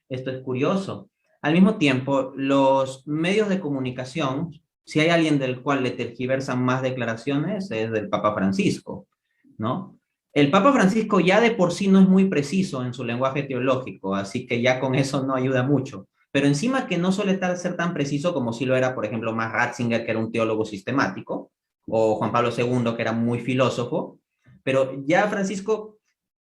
Esto es curioso. Al mismo tiempo, los medios de comunicación, si hay alguien del cual le tergiversan más declaraciones, es del Papa Francisco, ¿no? El Papa Francisco ya de por sí no es muy preciso en su lenguaje teológico, así que ya con eso no ayuda mucho. Pero encima que no suele ser tan preciso como si lo era, por ejemplo, Max Ratzinger, que era un teólogo sistemático, o Juan Pablo II, que era muy filósofo, pero ya Francisco,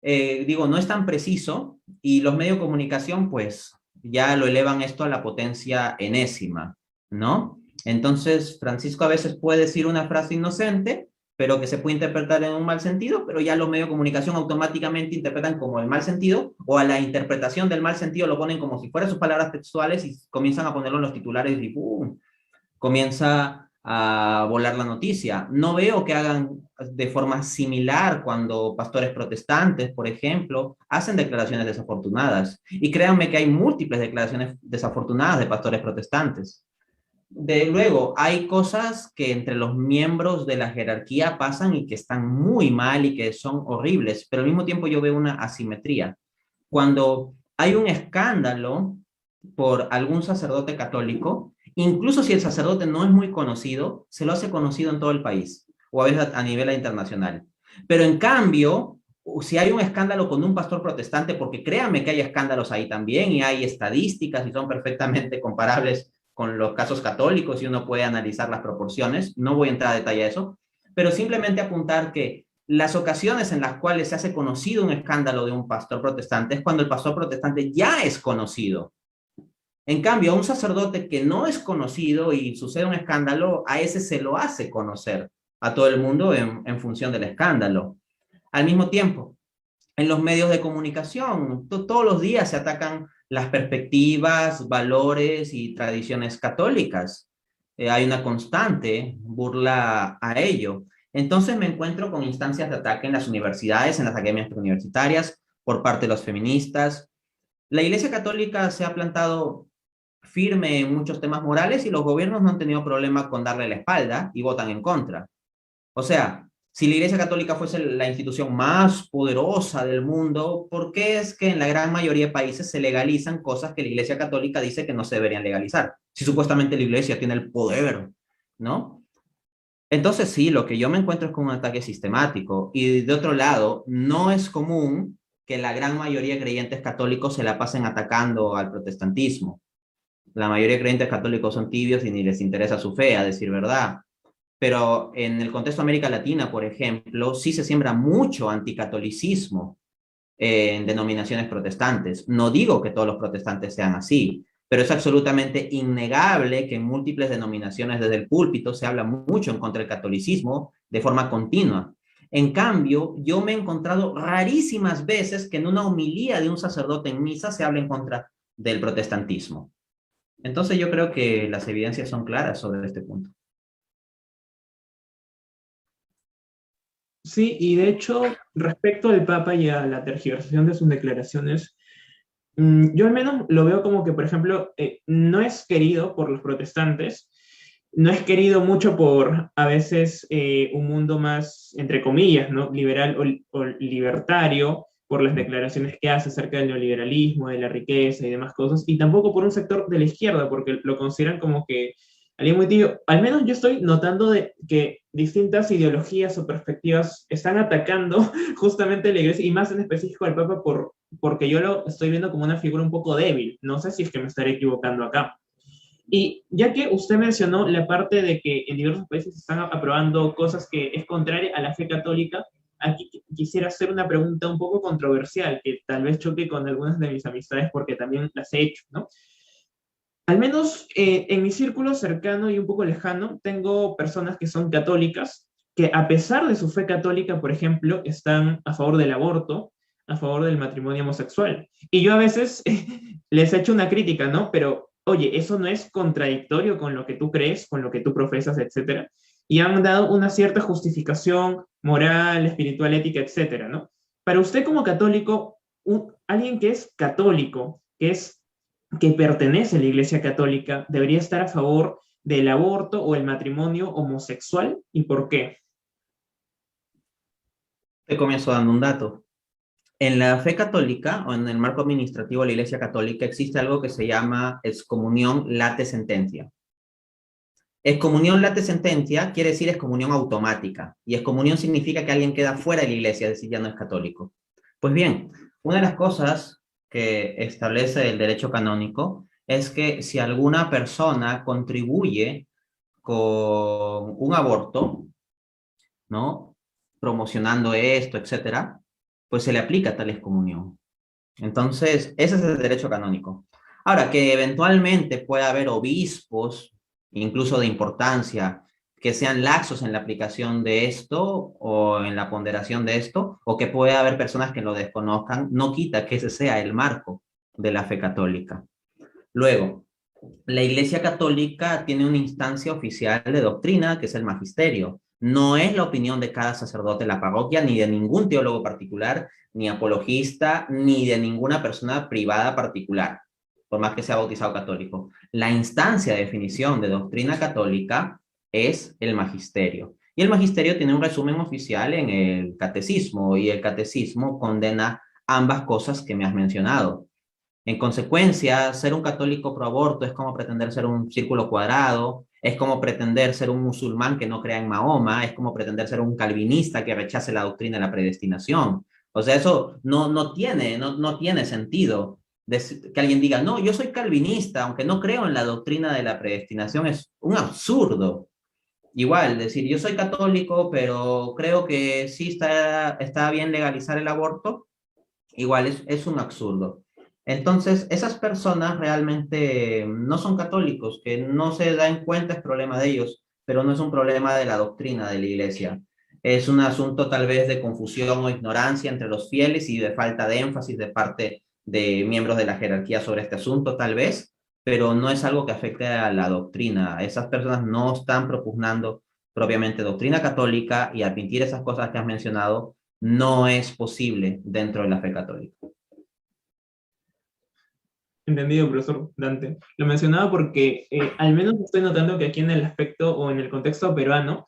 digo, no es tan preciso y los medios de comunicación, pues, ya lo elevan esto a la potencia enésima, ¿no? Entonces, Francisco a veces puede decir una frase inocente, pero que se puede interpretar en un mal sentido, pero ya los medios de comunicación automáticamente interpretan como el mal sentido, o a la interpretación del mal sentido lo ponen como si fueran sus palabras textuales y comienzan a ponerlo en los titulares y ¡pum! Comienza a volar la noticia. No veo que hagan de forma similar cuando pastores protestantes, por ejemplo, hacen declaraciones desafortunadas. Y créanme que hay múltiples declaraciones desafortunadas de pastores protestantes. Luego, hay cosas que entre los miembros de la jerarquía pasan y que están muy mal y que son horribles, pero al mismo tiempo yo veo una asimetría. Cuando hay un escándalo por algún sacerdote católico, incluso si el sacerdote no es muy conocido, se lo hace conocido en todo el país o a veces a nivel internacional. Pero en cambio, si hay un escándalo con un pastor protestante, porque créanme que hay escándalos ahí también y hay estadísticas y son perfectamente comparables con los casos católicos y uno puede analizar las proporciones, no voy a entrar a detalle a eso, pero simplemente apuntar que las ocasiones en las cuales se hace conocido un escándalo de un pastor protestante es cuando el pastor protestante ya es conocido. En cambio, a un sacerdote que no es conocido y sucede un escándalo, a ese se lo hace conocer a todo el mundo en función del escándalo. Al mismo tiempo, en los medios de comunicación, todos los días se atacan las perspectivas, valores y tradiciones católicas. Hay una constante burla a ello. Entonces me encuentro con instancias de ataque en las universidades, en las academias universitarias, por parte de los feministas. La Iglesia Católica se ha plantado firme en muchos temas morales y los gobiernos no han tenido problema con darle la espalda y votan en contra. O sea, si la Iglesia Católica fuese la institución más poderosa del mundo, ¿por qué es que en la gran mayoría de países se legalizan cosas que la Iglesia Católica dice que no se deberían legalizar? Si supuestamente la Iglesia tiene el poder, ¿no? Entonces sí, lo que yo me encuentro es con un ataque sistemático. Y de otro lado, no es común que la gran mayoría de creyentes católicos se la pasen atacando al protestantismo. La mayoría de creyentes católicos son tibios y ni les interesa su fe, a decir verdad. Pero en el contexto de América Latina, por ejemplo, sí se siembra mucho anticatolicismo en denominaciones protestantes. No digo que todos los protestantes sean así, pero es absolutamente innegable que en múltiples denominaciones desde el púlpito se habla mucho en contra del catolicismo de forma continua. En cambio, yo me he encontrado rarísimas veces que en una homilía de un sacerdote en misa se habla en contra del protestantismo. Entonces yo creo que las evidencias son claras sobre este punto. Sí, y de hecho, respecto al Papa y a la tergiversación de sus declaraciones, yo al menos lo veo como que, por ejemplo, no es querido por los protestantes, no es querido mucho por a veces un mundo más, entre comillas, ¿no? Liberal o libertario, por las declaraciones que hace acerca del neoliberalismo, de la riqueza y demás cosas, y tampoco por un sector de la izquierda, porque lo consideran como que alguien muy tibio. Al menos yo estoy notando de que distintas ideologías o perspectivas están atacando justamente la iglesia, y más en específico al Papa, porque yo lo estoy viendo como una figura un poco débil. No sé si es que me estaré equivocando acá. Y ya que usted mencionó la parte de que en diversos países se están aprobando cosas que es contraria a la fe católica, aquí quisiera hacer una pregunta un poco controversial, que tal vez choque con algunas de mis amistades porque también las he hecho, ¿no? Al menos en mi círculo cercano y un poco lejano, tengo personas que son católicas, que a pesar de su fe católica, por ejemplo, están a favor del aborto, a favor del matrimonio homosexual. Y yo a veces les echo una crítica, ¿no? Pero, oye, eso no es contradictorio con lo que tú crees, con lo que tú profesas, etcétera. Y han dado una cierta justificación moral, espiritual, ética, etcétera, ¿no? Para usted como católico, alguien que es católico, que pertenece a la Iglesia Católica, debería estar a favor del aborto o el matrimonio homosexual, ¿y por qué? Te comienzo dando un dato. En la fe católica o en el marco administrativo de la Iglesia Católica existe algo que se llama excomunión late sentencia. Excomunión late sentencia quiere decir excomunión automática y excomunión significa que alguien queda fuera de la Iglesia, es decir, ya no es católico. Pues bien, una de las cosas que establece el derecho canónico es que si alguna persona contribuye con un aborto, ¿no? Promocionando esto, etcétera, pues se le aplica tal excomunión. Entonces, ese es el derecho canónico. Ahora, que eventualmente pueda haber obispos, incluso de importancia, que sean laxos en la aplicación de esto o en la ponderación de esto, o que pueda haber personas que lo desconozcan, no quita que ese sea el marco de la fe católica. Luego, la Iglesia Católica tiene una instancia oficial de doctrina, que es el magisterio. No es la opinión de cada sacerdote de la parroquia, ni de ningún teólogo particular, ni apologista, ni de ninguna persona privada particular, por más que sea bautizado católico. La instancia de definición de doctrina católica es el magisterio. Y el magisterio tiene un resumen oficial en el catecismo, y el catecismo condena ambas cosas que me has mencionado. En consecuencia, ser un católico pro aborto es como pretender ser un círculo cuadrado, es como pretender ser un musulmán que no crea en Mahoma, es como pretender ser un calvinista que rechace la doctrina de la predestinación. O sea, eso no tiene sentido. Que alguien diga, no, yo soy calvinista, aunque no creo en la doctrina de la predestinación, es un absurdo. Igual, decir, yo soy católico, pero creo que sí está bien legalizar el aborto, igual es un absurdo. Entonces, esas personas realmente no son católicos, que no se dan cuenta, es problema de ellos, pero no es un problema de la doctrina de la iglesia. Es un asunto tal vez de confusión o ignorancia entre los fieles y de falta de énfasis de parte de miembros de la jerarquía sobre este asunto, tal vez, pero no es algo que afecte a la doctrina. Esas personas no están propugnando propiamente doctrina católica y admitir esas cosas que has mencionado no es posible dentro de la fe católica. Entendido, profesor Dante. Lo mencionaba porque al menos estoy notando que aquí en el aspecto o en el contexto peruano,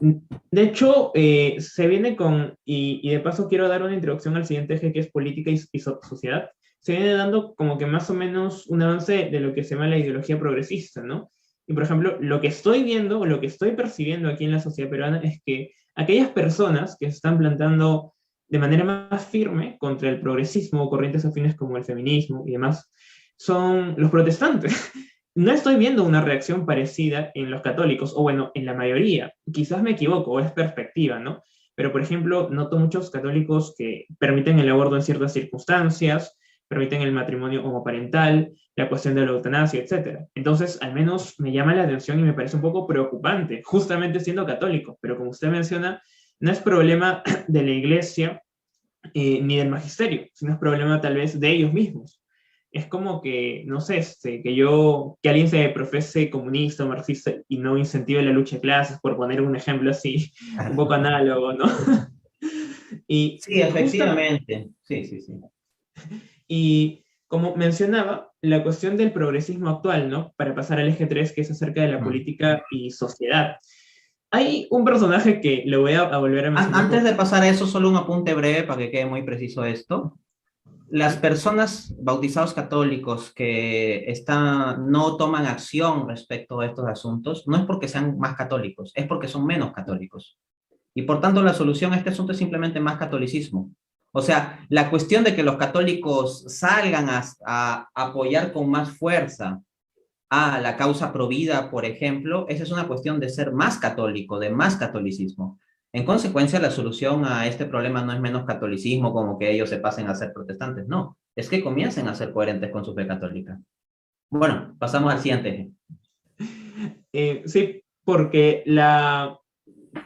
de hecho, se viene con, y de paso quiero dar una introducción al siguiente eje que es política y sociedad, se viene dando como que más o menos un avance de lo que se llama la ideología progresista, ¿no? Y por ejemplo, lo que estoy viendo o lo que estoy percibiendo aquí en la sociedad peruana es que aquellas personas que se están plantando de manera más firme contra el progresismo o corrientes afines como el feminismo y demás, son los protestantes. No estoy viendo una reacción parecida en los católicos, o bueno, en la mayoría. Quizás me equivoco, o es perspectiva, ¿no? Pero, por ejemplo, noto muchos católicos que permiten el aborto en ciertas circunstancias, permiten el matrimonio homoparental, la cuestión de la eutanasia, etc. Entonces, al menos me llama la atención y me parece un poco preocupante, justamente siendo católico. Pero como usted menciona, no es problema de la iglesia ni del magisterio, sino es problema tal vez de ellos mismos. Es como que, no sé, que alguien se profese comunista o marxista y no incentive la lucha de clases, por poner un ejemplo así, un poco análogo, ¿no? Y, Sí, justa, efectivamente. Sí, sí, sí. y como mencionaba, la cuestión del progresismo actual, ¿no? Para pasar al eje 3 que es acerca de la Mm. política y sociedad. Hay un personaje que lo voy a volver a mencionar Antes por... de pasar a eso, solo un apunte breve para que quede muy preciso esto. Las ¿Sí? personas bautizados católicos que no toman acción respecto a estos asuntos, no es porque sean más católicos, es porque son menos católicos. Y por tanto, la solución a este asunto es simplemente más catolicismo. O sea, la cuestión de que los católicos salgan a apoyar con más fuerza a la causa provida, por ejemplo, esa es una cuestión de ser más católico, de más catolicismo. En consecuencia, la solución a este problema no es menos catolicismo, como que ellos se pasen a ser protestantes, no, es que comiencen a ser coherentes con su fe católica. Bueno, pasamos al siguiente eje. Sí, porque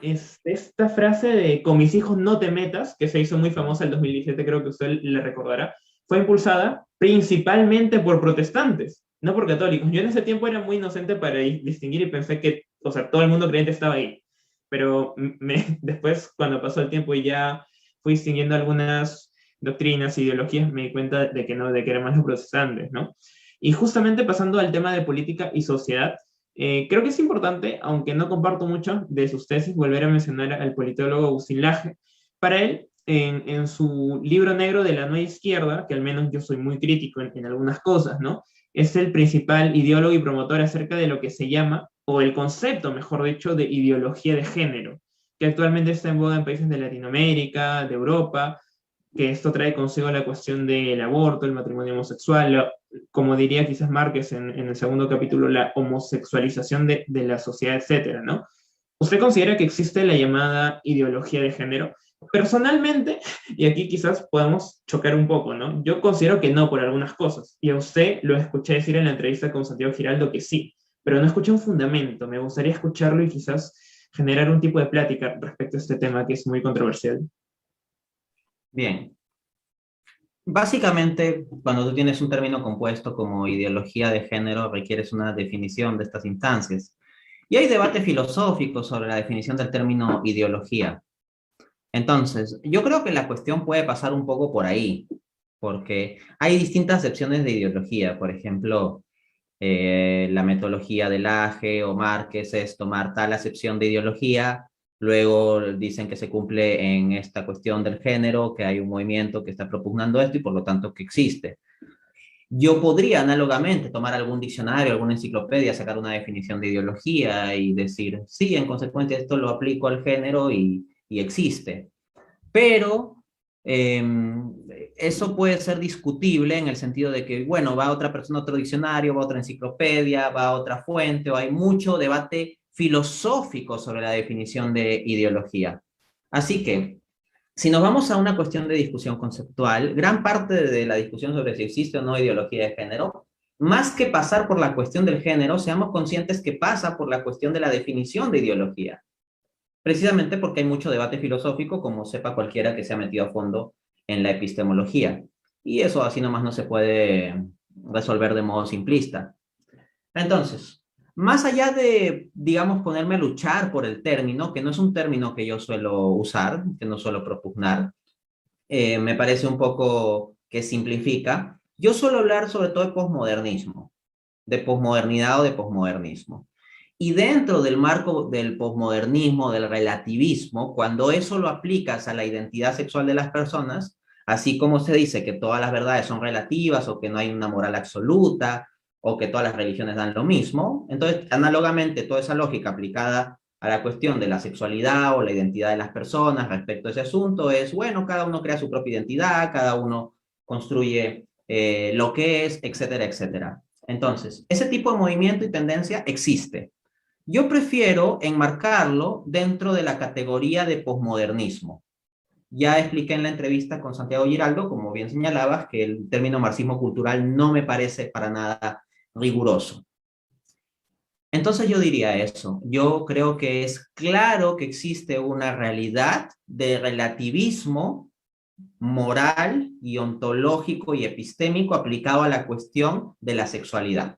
es esta frase de con mis hijos no te metas, que se hizo muy famosa en el 2017, creo que usted le recordará, fue impulsada principalmente por protestantes, no por católicos. Yo en ese tiempo era muy inocente para distinguir y pensé que, o sea, todo el mundo creyente estaba ahí. Pero después, cuando pasó el tiempo y ya fui distinguiendo algunas doctrinas, ideologías, me di cuenta de que no, de que eran más los protestantes, ¿no? Y justamente pasando al tema de política y sociedad, creo que es importante, aunque no comparto mucho de sus tesis, volver a mencionar al politólogo Agustín Laje. Para él, en su libro negro de la nueva izquierda, que al menos yo soy muy crítico en algunas cosas, ¿no? Es el principal ideólogo y promotor acerca de lo que se llama, o el concepto, mejor dicho, de ideología de género, que actualmente está en boga en países de Latinoamérica, de Europa, que esto trae consigo la cuestión del aborto, el matrimonio homosexual, como diría quizás Márquez en el segundo capítulo, la homosexualización de la sociedad, etcétera, ¿no? ¿Usted considera que existe la llamada ideología de género? Personalmente, y aquí quizás podamos chocar un poco, ¿no? Yo considero que no por algunas cosas, y a usted lo escuché decir en la entrevista con Santiago Giraldo que sí, pero no escuché un fundamento. Me gustaría escucharlo y quizás generar un tipo de plática respecto a este tema que es muy controversial. Bien, básicamente, cuando tú tienes un término compuesto como ideología de género, requieres una definición de estas instancias. Y hay debate filosófico sobre la definición del término ideología. Entonces, yo creo que la cuestión puede pasar un poco por ahí, porque hay distintas acepciones de ideología. Por ejemplo, la metodología de Laje o Márquez es tomar tal acepción de ideología, luego dicen que se cumple en esta cuestión del género, que hay un movimiento que está propugnando esto y por lo tanto que existe. Yo podría análogamente tomar algún diccionario, alguna enciclopedia, sacar una definición de ideología y decir, sí, en consecuencia esto lo aplico al género y existe. Pero eh, eso puede ser discutible en el sentido de que, bueno, va otra persona a otro diccionario, va a otra enciclopedia, va a otra fuente, o hay mucho debate filosófico sobre la definición de ideología. Así que, si nos vamos a una cuestión de discusión conceptual, gran parte de la discusión sobre si existe o no ideología de género, más que pasar por la cuestión del género, seamos conscientes que pasa por la cuestión de la definición de ideología, precisamente porque hay mucho debate filosófico, como sepa cualquiera que se ha metido a fondo en la epistemología. Y eso así nomás no se puede resolver de modo simplista. Entonces, más allá de, digamos, ponerme a luchar por el término, que no es un término que yo suelo usar, que no suelo propugnar, me parece un poco que simplifica. Yo suelo hablar sobre todo de posmodernismo, de posmodernidad o de posmodernismo. Y dentro del marco del posmodernismo, del relativismo, cuando eso lo aplicas a la identidad sexual de las personas, así como se dice que todas las verdades son relativas o que no hay una moral absoluta o que todas las religiones dan lo mismo, entonces análogamente toda esa lógica aplicada a la cuestión de la sexualidad o la identidad de las personas respecto a ese asunto es, bueno, cada uno crea su propia identidad, cada uno construye lo que es, etcétera, etcétera. Entonces, ese tipo de movimiento y tendencia existe. Yo prefiero enmarcarlo dentro de la categoría de posmodernismo. Ya expliqué en la entrevista con Santiago Giraldo, como bien señalabas, que el término marxismo cultural no me parece para nada riguroso. Entonces yo diría eso. Yo creo que es claro que existe una realidad de relativismo moral y ontológico y epistémico aplicado a la cuestión de la sexualidad.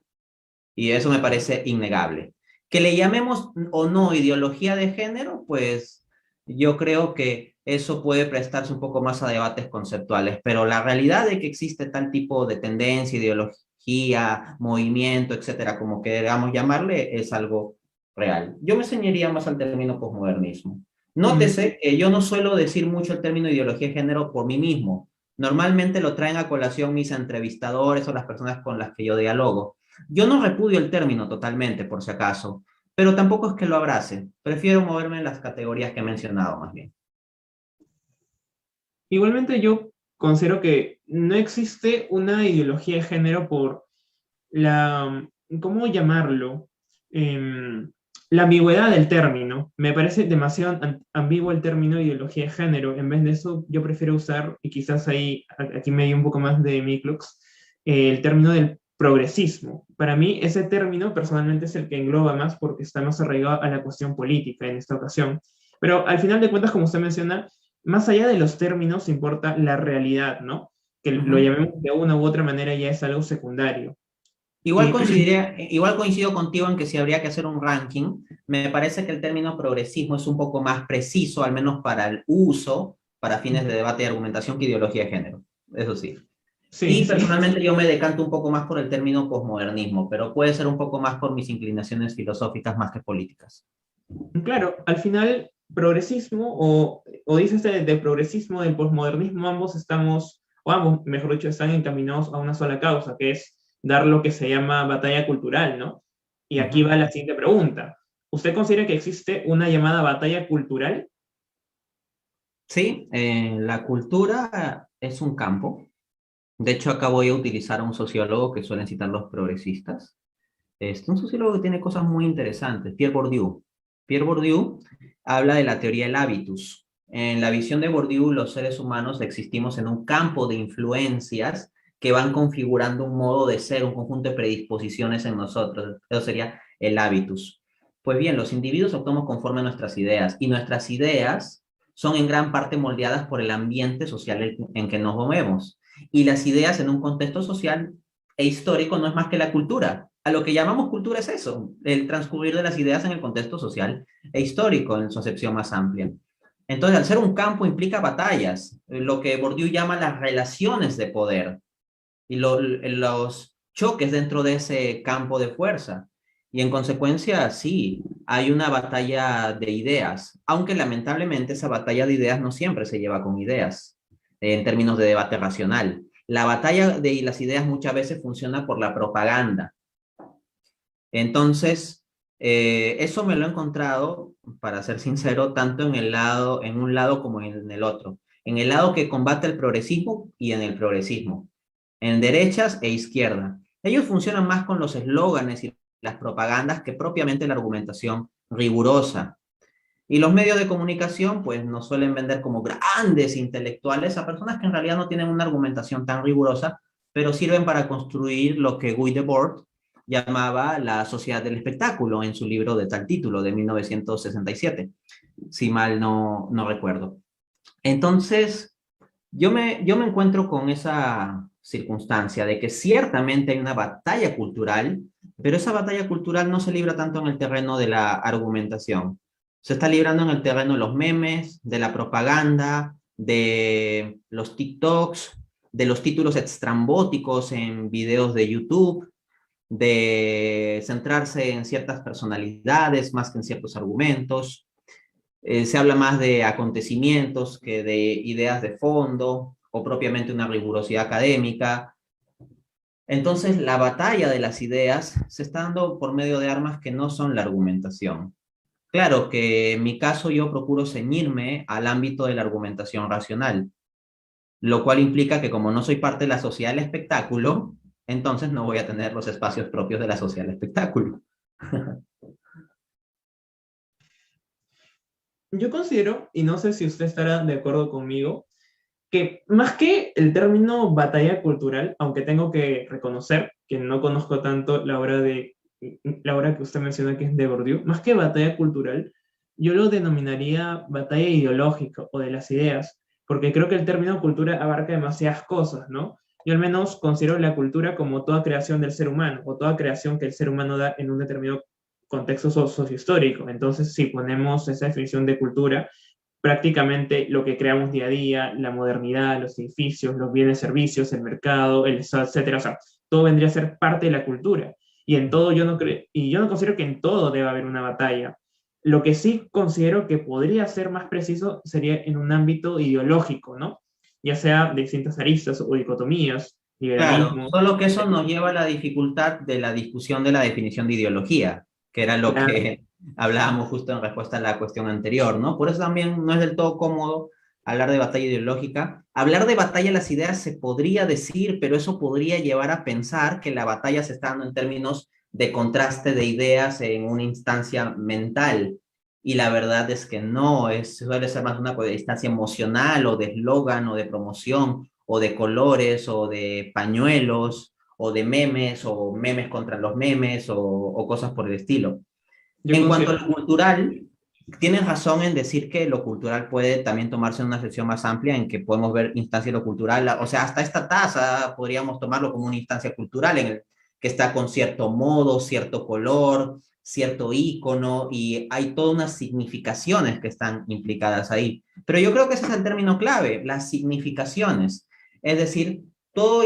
Y eso me parece innegable. Que le llamemos o no ideología de género, pues yo creo que eso puede prestarse un poco más a debates conceptuales, pero la realidad de que existe tal tipo de tendencia, ideología, movimiento, etcétera, como queramos llamarle, es algo real. Yo me ceñiría más al término posmodernismo. Mm, Nótese que yo no suelo decir mucho el término ideología de género por mí mismo. Normalmente lo traen a colación mis entrevistadores o las personas con las que yo dialogo. Yo no repudio el término totalmente, por si acaso, pero tampoco es que lo abrace. Prefiero moverme en las categorías que he mencionado, más bien. Igualmente yo considero que no existe una ideología de género por la, ¿cómo llamarlo? Em, la ambigüedad del término. Me parece demasiado ambiguo el término ideología de género. En vez de eso, yo prefiero usar, y quizás ahí, aquí me dio un poco más de mi crux, el término del progresismo. Para mí, ese término personalmente es el que engloba más porque está más arraigado a la cuestión política en esta ocasión. Pero al final de cuentas, como usted menciona, más allá de los términos importa la realidad, ¿no? Que Uh lo -huh. llamemos de una u otra manera ya es algo secundario. Igual, Y igual coincido contigo en que si habría que hacer un ranking, me parece que el término progresismo es un poco más preciso, al menos para el uso, para fines de debate y argumentación, que ideología de género. Eso sí. sí, Y sí, personalmente yo me decanto un poco más por el término posmodernismo, pero puede ser un poco más por mis inclinaciones filosóficas más que políticas. claro, al final progresismo o dices de progresismo, del posmodernismo, ambos estamos, o ambos, mejor dicho, están encaminados a una sola causa, que es dar lo que se llama batalla cultural, ¿no? Y Uh aquí -huh. va la siguiente pregunta. ¿Usted considera que existe una llamada batalla cultural? Sí, la cultura es un campo. De hecho, acá voy a utilizar a un sociólogo que suelen citar los progresistas. Un sociólogo que tiene cosas muy interesantes, Pierre Bourdieu. Pierre Bourdieu habla de la teoría del hábitus. En la visión de Bourdieu, los seres humanos existimos en un campo de influencias que van configurando un modo de ser, un conjunto de predisposiciones en nosotros. Eso sería el hábitus. Pues bien, los individuos actuamos conforme a nuestras ideas y nuestras ideas son en gran parte moldeadas por el ambiente social en que nos movemos. Y las ideas en un contexto social e histórico no es más que la cultura. A lo que llamamos cultura es eso, el transcurrir de las ideas en el contexto social e histórico en su acepción más amplia. Entonces, al ser un campo implica batallas, lo que Bourdieu llama las relaciones de poder y los choques dentro de ese campo de fuerza. Y en consecuencia, sí, hay una batalla de ideas, aunque lamentablemente esa batalla de ideas no siempre se lleva con ideas, en términos de debate racional. La batalla de las ideas muchas veces funciona por la propaganda. Entonces, eso me lo he encontrado, para ser sincero, tanto en un lado como en el otro. En el lado que combate el progresismo y en el progresismo. En derechas e izquierda. Ellos funcionan más con los eslóganes y las propagandas que propiamente la argumentación rigurosa. Y los medios de comunicación, pues, nos suelen vender como grandes intelectuales a personas que en realidad no tienen una argumentación tan rigurosa, pero sirven para construir lo que Guy Debord llamaba la sociedad del espectáculo en su libro de tal título, de 1967, si mal no recuerdo. Entonces, yo me encuentro con esa circunstancia de que ciertamente hay una batalla cultural, pero esa batalla cultural no se libra tanto en el terreno de la argumentación. Se está librando en el terreno de los memes, de la propaganda, de los TikToks, de los títulos estrambóticos en videos de YouTube, de centrarse en ciertas personalidades más que en ciertos argumentos. Se habla más de acontecimientos que de ideas de fondo o propiamente una rigurosidad académica. Entonces, la batalla de las ideas se está dando por medio de armas que no son la argumentación. Claro que en mi caso yo procuro ceñirme al ámbito de la argumentación racional, lo cual implica que como no soy parte de la sociedad del espectáculo, entonces no voy a tener los espacios propios de la sociedad del espectáculo. Yo considero, y no sé si usted estará de acuerdo conmigo, que más que el término batalla cultural, aunque tengo que reconocer que no conozco tanto la obra que usted menciona que es de Bourdieu, más que batalla cultural, yo lo denominaría batalla ideológica o de las ideas, porque creo que el término cultura abarca demasiadas cosas, ¿no? Yo al menos considero la cultura como toda creación del ser humano, o toda creación que el ser humano da en un determinado contexto sociohistórico. Entonces, si ponemos esa definición de cultura, prácticamente lo que creamos día a día, la modernidad, los edificios, los bienes, servicios, el mercado, el Estado, etcétera, o sea, todo vendría a ser parte de la cultura. Y en todo yo no considero que en todo deba haber una batalla. Lo que sí considero que podría ser más preciso sería en un ámbito ideológico, ¿no? Ya sea de distintas aristas o dicotomías, Claro, liberalismo. solo que eso nos lleva a la dificultad de la discusión de la definición de ideología, que era lo Claro, que hablábamos justo en respuesta a la cuestión anterior, ¿no? Por eso también no es del todo cómodo hablar de batalla ideológica. Hablar de batalla de las ideas se podría decir, pero eso podría llevar a pensar que la batalla se está dando en términos de contraste de ideas en una instancia mental. Y la verdad es que no, suele ser más una instancia emocional o de eslogan o de promoción o de colores, o de pañuelos, o memes contra los memes, o cosas por el estilo. yo En cuanto a considero, lo cultural, tienes razón en decir que lo cultural puede también tomarse en una sección más amplia en que podemos ver instancia de lo cultural, o sea, hasta esta taza podríamos tomarlo como una instancia cultural en el que está con cierto modo, cierto color, cierto icono, y hay todas unas significaciones que están implicadas ahí. Pero yo creo que ese es el término clave, las significaciones. Es decir, todo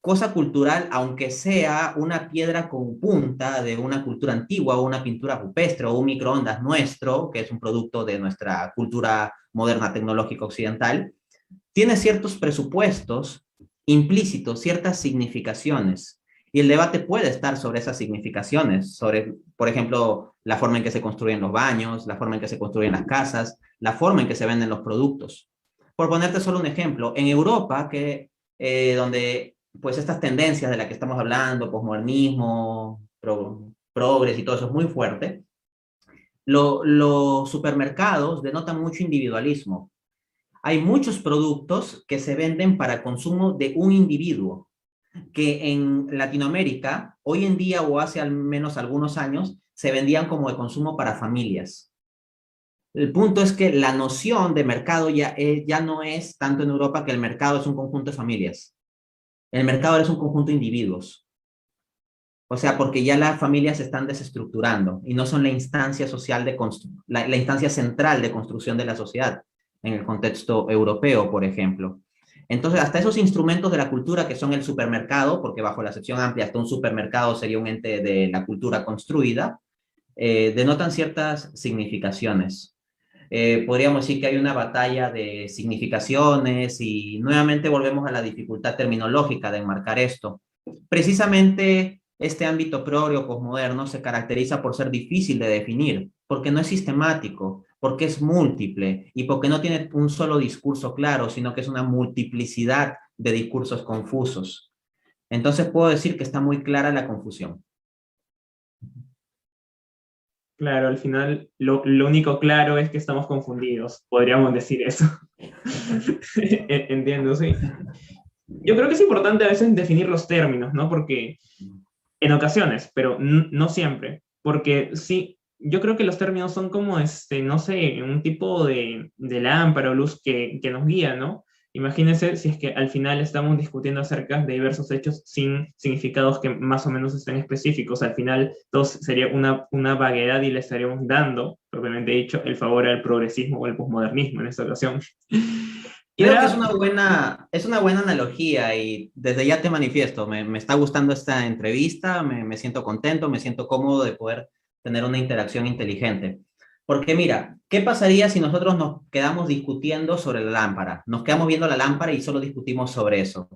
cosa cultural, aunque sea una piedra con punta de una cultura antigua o una pintura rupestre o un microondas nuestro, que es un producto de nuestra cultura moderna tecnológica occidental, tiene ciertos presupuestos implícitos, ciertas significaciones. Y el debate puede estar sobre esas significaciones, sobre, por ejemplo, la forma en que se construyen los baños, la forma en que se construyen las casas, la forma en que se venden los productos. Por ponerte solo un ejemplo, en Europa, donde pues estas tendencias de las que estamos hablando, posmodernismo, progres y todo eso es muy fuerte, los supermercados denotan mucho individualismo. Hay muchos productos que se venden para consumo de un individuo, que en Latinoamérica, hoy en día o hace al menos algunos años, se vendían como de consumo para familias. El punto es que la noción de mercado ya no es tanto en Europa que el mercado es un conjunto de familias. El mercado es un conjunto de individuos. O sea, porque ya las familias se están desestructurando y no son la instancia social la instancia central de construcción de la sociedad en el contexto europeo, por ejemplo. Entonces, hasta esos instrumentos de la cultura que son el supermercado, porque bajo la sección amplia hasta un supermercado sería un ente de la cultura construida, denotan ciertas significaciones. Podríamos decir que hay una batalla de significaciones y nuevamente volvemos a la dificultad terminológica de enmarcar esto. Precisamente este ámbito progre o posmoderno se caracteriza por ser difícil de definir, porque no es sistemático, porque es múltiple y porque no tiene un solo discurso claro, sino que es una multiplicidad de discursos confusos. Entonces puedo decir que está muy clara la confusión. claro, al final lo único claro es que estamos confundidos, podríamos decir eso. Entiendo, sí. Yo creo que es importante a veces definir los términos, ¿no? Porque en ocasiones, pero no siempre, porque sí, yo creo que los términos son como, no sé, un tipo de lámpara o luz que nos guía, ¿no? Imagínense si es que al final estamos discutiendo acerca de diversos hechos sin significados que más o menos estén específicos. Al final, todo sería una vaguedad y le estaríamos dando, propiamente dicho, el favor al progresismo o al posmodernismo en esta ocasión. Y Creo que ahora, es una buena analogía y desde ya te manifiesto, me está gustando esta entrevista, me siento contento, me siento cómodo de poder tener una interacción inteligente. Porque mira, ¿qué pasaría si nosotros nos quedamos discutiendo sobre la lámpara? Nos quedamos viendo la lámpara y solo discutimos sobre eso.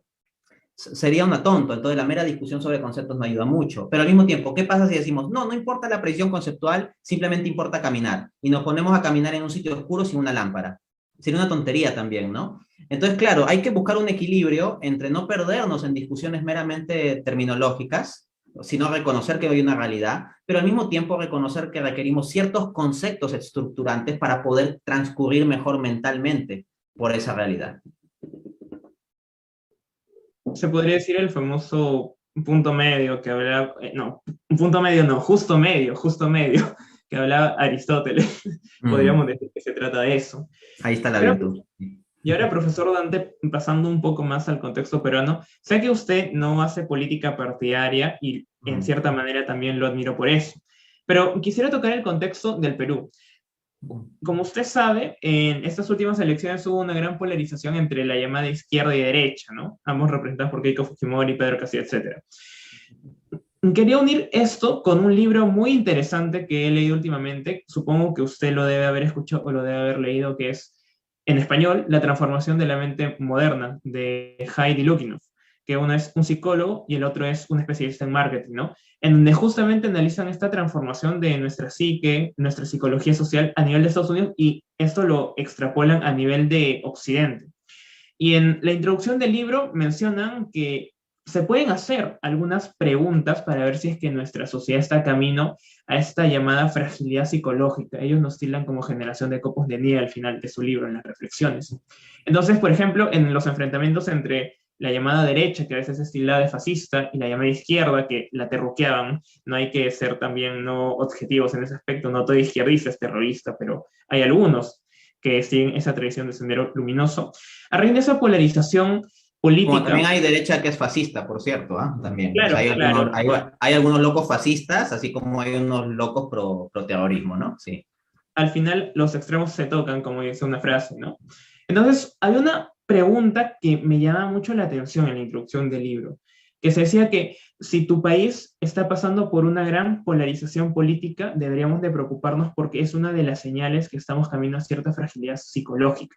Sería una tonto, entonces la mera discusión sobre conceptos no ayuda mucho. Pero al mismo tiempo, ¿qué pasa si decimos, no, no importa la precisión conceptual, simplemente importa caminar? Y nos ponemos a caminar en un sitio oscuro sin una lámpara. Sería una tontería también, ¿no? Entonces, claro, hay que buscar un equilibrio entre no perdernos en discusiones meramente terminológicas, sino reconocer que hay una realidad, pero al mismo tiempo reconocer que requerimos ciertos conceptos estructurantes para poder transcurrir mejor mentalmente por esa realidad. se podría decir el famoso punto medio que hablaba, no, un punto medio no, justo medio, que hablaba Aristóteles. Mm, Podríamos decir que se trata de eso. ahí está la Pero, virtud. y ahora, profesor Dante, pasando un poco más al contexto peruano, sé que usted no hace política partidaria y en Mm. cierta manera también lo admiro por eso. Pero quisiera tocar el contexto del Perú. Como usted sabe, en estas últimas elecciones hubo una gran polarización entre la llamada izquierda y derecha, ¿no? Ambos representados por Keiko Fujimori, Pedro Castillo, etc. Quería unir esto con un libro muy interesante que he leído últimamente, supongo que usted lo debe haber escuchado o lo debe haber leído, que es en español, La transformación de la mente moderna, de Heidi Lukinov, que uno es un psicólogo y el otro es un especialista en marketing, ¿no? En donde justamente analizan esta transformación de nuestra psique, nuestra psicología social a nivel de Estados Unidos y esto lo extrapolan a nivel de Occidente. Y en la introducción del libro mencionan que se pueden hacer algunas preguntas para ver si es que nuestra sociedad está camino a esta llamada fragilidad psicológica. Ellos nos tildan como generación de copos de nieve al final de su libro, en las reflexiones. Entonces, por ejemplo, en los enfrentamientos entre la llamada derecha, que a veces es tildada de fascista, y la llamada izquierda, que la terruqueaban, no hay que ser también no objetivos en ese aspecto, no todo izquierdista es terrorista, pero hay algunos que siguen esa tradición de Sendero Luminoso. A raíz de esa polarización Como política, también hay derecha que es fascista, por cierto, ¿ah? También. O sea, claro, claro, hay algunos locos fascistas, así como hay unos locos pro terrorismo, ¿no? Sí. al final los extremos se tocan, como dice una frase, ¿no? Entonces, hay una pregunta que me llama mucho la atención en la introducción del libro, que se decía que si tu país está pasando por una gran polarización política, deberíamos de preocuparnos porque es una de las señales que estamos camino a cierta fragilidad psicológica,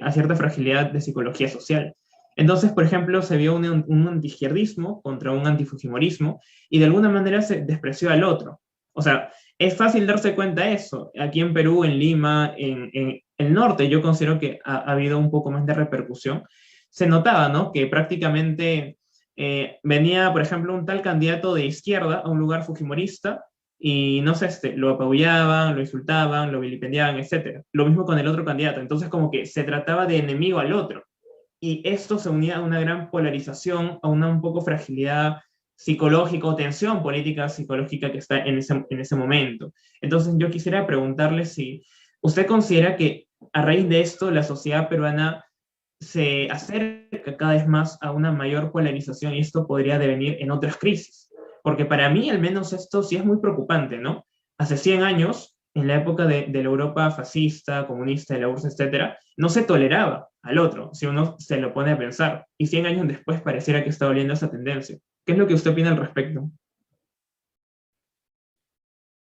a cierta fragilidad de psicología social. Entonces, por ejemplo, se vio un antiizquierdismo contra un antifujimorismo y de alguna manera se despreció al otro. O sea, es fácil darse cuenta de eso. Aquí en Perú, en Lima, en el norte, yo considero que ha habido un poco más de repercusión. Se notaba, ¿no? Que prácticamente venía, por ejemplo, un tal candidato de izquierda a un lugar fujimorista y no sé, lo apabullaban, lo insultaban, lo vilipendiaban, etc. Lo mismo con el otro candidato. Entonces, como que se trataba de enemigo al otro. Y esto se unía a una gran polarización, a una un poco fragilidad psicológica o tensión política psicológica que está en ese momento. Entonces yo quisiera preguntarle si usted considera que a raíz de esto la sociedad peruana se acerca cada vez más a una mayor polarización y esto podría devenir en otras crisis. Porque para mí al menos esto sí es muy preocupante, ¿no? Hace 100 años, en la época de la Europa fascista, comunista, de la URSS, etcétera, no se toleraba al otro, si uno se lo pone a pensar. Y 100 años después pareciera que está volviendo esa tendencia. ¿Qué es lo que usted opina al respecto?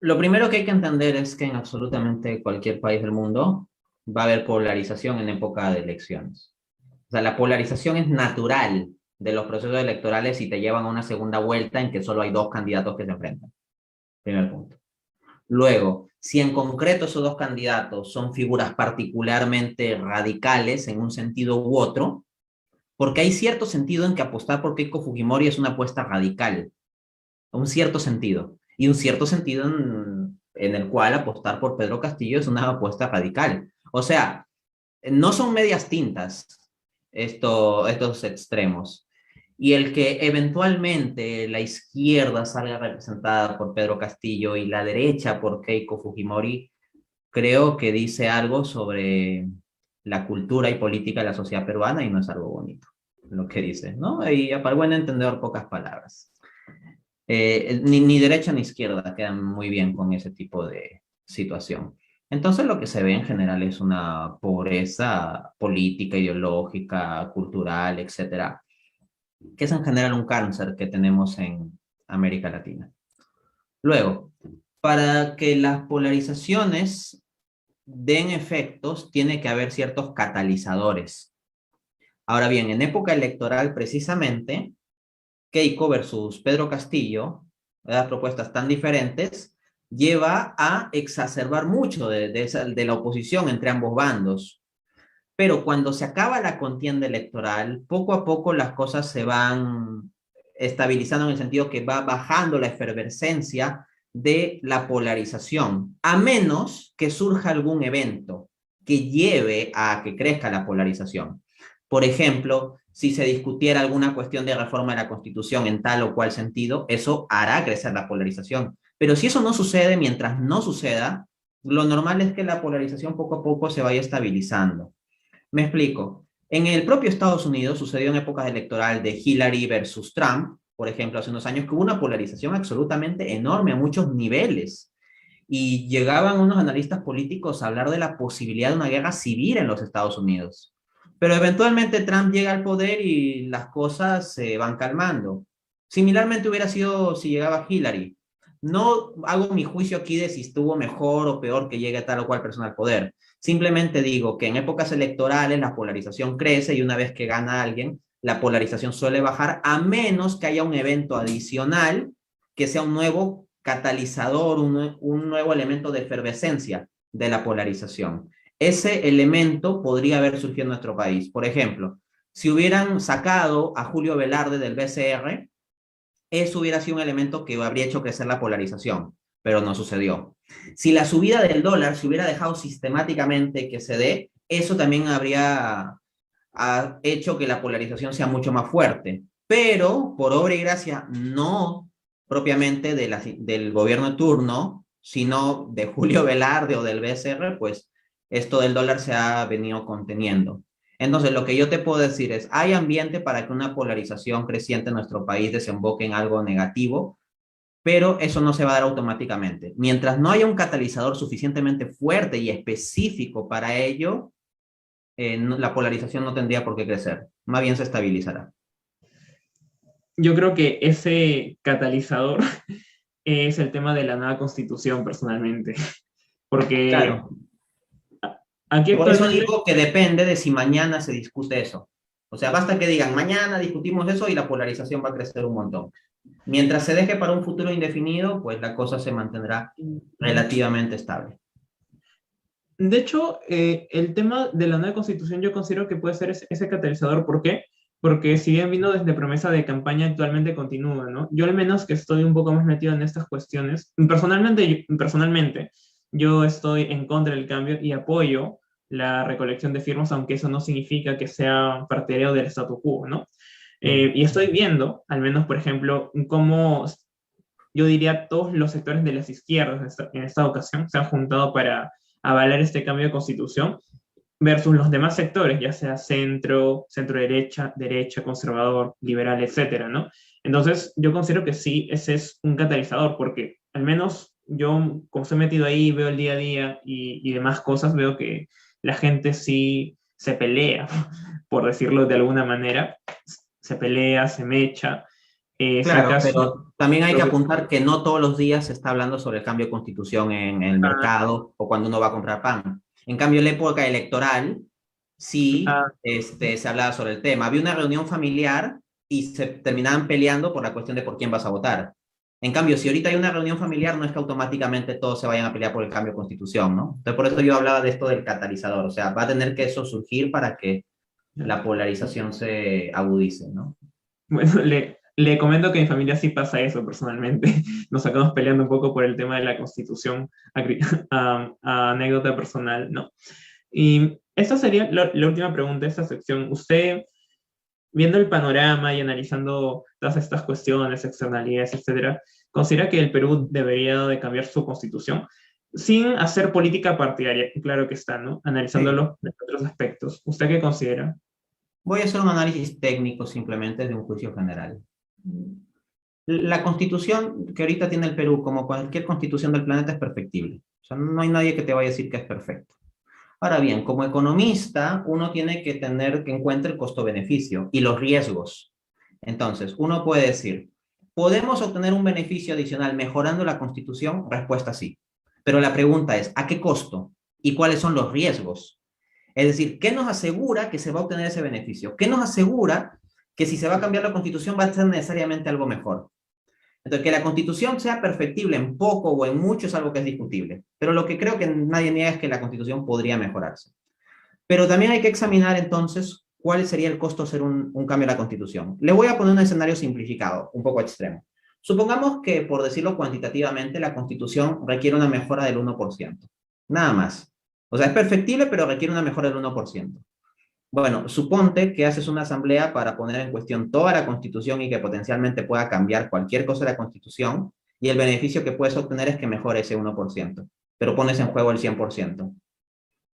Lo primero que hay que entender es que en absolutamente cualquier país del mundo va a haber polarización en época de elecciones. O sea, la polarización es natural de los procesos electorales y te llevan a una segunda vuelta en que solo hay dos candidatos que se enfrentan. Primer punto. Luego, si en concreto esos dos candidatos son figuras particularmente radicales en un sentido u otro, porque hay cierto sentido en que apostar por Keiko Fujimori es una apuesta radical, un cierto sentido, y un cierto sentido en el cual apostar por Pedro Castillo es una apuesta radical. O sea, no son medias tintas estos extremos. Y el que eventualmente la izquierda salga representada por Pedro Castillo y la derecha por Keiko Fujimori, creo que dice algo sobre la cultura y política de la sociedad peruana y no es algo bonito lo que dice, ¿no? Y para buen entendedor, pocas palabras. Ni derecha ni izquierda quedan muy bien con ese tipo de situación. Entonces lo que se ve en general es una pobreza política, ideológica, cultural, etcétera, que es en general un cáncer que tenemos en América Latina. Luego, para que las polarizaciones den efectos, tiene que haber ciertos catalizadores. Ahora bien, en época electoral precisamente, Keiko versus Pedro Castillo, las propuestas tan diferentes, lleva a exacerbar mucho de la oposición entre ambos bandos. Pero cuando se acaba la contienda electoral, poco a poco las cosas se van estabilizando en el sentido que va bajando la efervescencia de la polarización, a menos que surja algún evento que lleve a que crezca la polarización. Por ejemplo, si se discutiera alguna cuestión de reforma de la Constitución en tal o cual sentido, eso hará crecer la polarización. Pero si eso no sucede, mientras no suceda, lo normal es que la polarización poco a poco se vaya estabilizando. Me explico. En el propio Estados Unidos sucedió en épocas electoral de Hillary versus Trump, por ejemplo, hace unos años, que hubo una polarización absolutamente enorme a muchos niveles. Y llegaban unos analistas políticos a hablar de la posibilidad de una guerra civil en los Estados Unidos. Pero eventualmente Trump llega al poder y las cosas se van calmando. Similarmente hubiera sido si llegaba Hillary. No hago mi juicio aquí de si estuvo mejor o peor que llegue tal o cual persona al poder. Simplemente digo que en épocas electorales la polarización crece y una vez que gana alguien, la polarización suele bajar a menos que haya un evento adicional que sea un nuevo catalizador, un nuevo elemento de efervescencia de la polarización. Ese elemento podría haber surgido en nuestro país. Por ejemplo, si hubieran sacado a Julio Velarde del BCR, eso hubiera sido un elemento que habría hecho crecer la polarización, pero no sucedió. Si la subida del dólar se hubiera dejado sistemáticamente que se dé, eso también habría hecho que la polarización sea mucho más fuerte. Pero, por obra y gracia, no propiamente del gobierno de turno, sino de Julio Velarde o del BCR, pues esto del dólar se ha venido conteniendo. Entonces, lo que yo te puedo decir es, hay ambiente para que una polarización creciente en nuestro país desemboque en algo negativo, pero eso no se va a dar automáticamente. Mientras no haya un catalizador suficientemente fuerte y específico para ello, la polarización no tendría por qué crecer, más bien se estabilizará. Yo creo que ese catalizador es el tema de la nueva constitución, personalmente, porque Claro, aquí por eso actualmente, digo que depende de si mañana se discute eso. O sea, basta que digan, mañana discutimos eso y la polarización va a crecer un montón. Mientras se deje para un futuro indefinido, pues la cosa se mantendrá relativamente estable. de hecho, el tema de la nueva constitución yo considero que puede ser ese catalizador. ¿Por qué? Porque si bien vino desde promesa de campaña, actualmente continúa, ¿no? Yo al menos que estoy un poco más metido en estas cuestiones, personalmente, yo estoy en contra del cambio y apoyo la recolección de firmas, aunque eso no significa que sea partidario del statu quo, ¿no? Mm. Y estoy viendo, al menos, por ejemplo, cómo yo diría todos los sectores de las izquierdas en esta ocasión se han juntado para avalar este cambio de constitución versus los demás sectores, ya sea centro, centro derecha, derecha, conservador, liberal, etcétera, ¿no? Entonces, yo considero que sí, ese es un catalizador, porque al menos yo, como estoy metido ahí, veo el día a día y demás cosas, veo que la gente sí se pelea, por decirlo de alguna manera, se pelea, se mecha, Claro, saca su pero también hay que propio... apuntar que no todos los días se está hablando sobre el cambio de constitución en el Ah, mercado o cuando uno va a comprar pan. En cambio, en la época electoral, sí, ah, se hablaba sobre el tema. Había una reunión familiar y se terminaban peleando por la cuestión de por quién vas a votar. En cambio, si ahorita hay una reunión familiar, no es que automáticamente todos se vayan a pelear por el cambio de constitución, ¿no? Entonces, por eso yo hablaba de esto del catalizador. O sea, va a tener que eso surgir para que ya. la polarización se agudice, ¿no? Bueno, le comento que en mi familia sí pasa eso personalmente. Nos acabamos peleando un poco por el tema de la constitución, a anécdota personal, ¿no? Y esta sería la última pregunta de esta sección. Usted, viendo el panorama y analizando todas estas cuestiones, externalidades, etcétera, ¿considera que el Perú debería de cambiar su constitución? Sin hacer política partidaria, claro que está, ¿no? Sí. Analizándolo desde otros aspectos. ¿Usted qué considera? Voy a hacer un análisis técnico simplemente de un juicio general. La constitución que ahorita tiene el Perú, como cualquier constitución del planeta, es perfectible. O sea, no hay nadie que te vaya a decir que es perfecto. Ahora bien, como economista, uno tiene que tener en cuenta el costo-beneficio y los riesgos. Entonces, uno puede decir, ¿podemos obtener un beneficio adicional mejorando la constitución? Respuesta sí. Pero la pregunta es, ¿a qué costo? ¿Y cuáles son los riesgos? Es decir, ¿qué nos asegura que se va a obtener ese beneficio? ¿Qué nos asegura que si se va a cambiar la constitución va a ser necesariamente algo mejor? Entonces, que la constitución sea perfectible en poco o en mucho es algo que es discutible. Pero lo que creo que nadie niega es que la constitución podría mejorarse. Pero también hay que examinar entonces cuál sería el costo de hacer un cambio a la constitución. Le voy a poner un escenario simplificado, un poco extremo. Supongamos que, por decirlo cuantitativamente, la constitución requiere una mejora del 1%. Nada más. O sea, es perfectible, pero requiere una mejora del 1%. Bueno, suponte que haces una asamblea para poner en cuestión toda la Constitución y que potencialmente pueda cambiar cualquier cosa de la Constitución, y el beneficio que puedes obtener es que mejore ese 1%, pero pones en juego el 100%.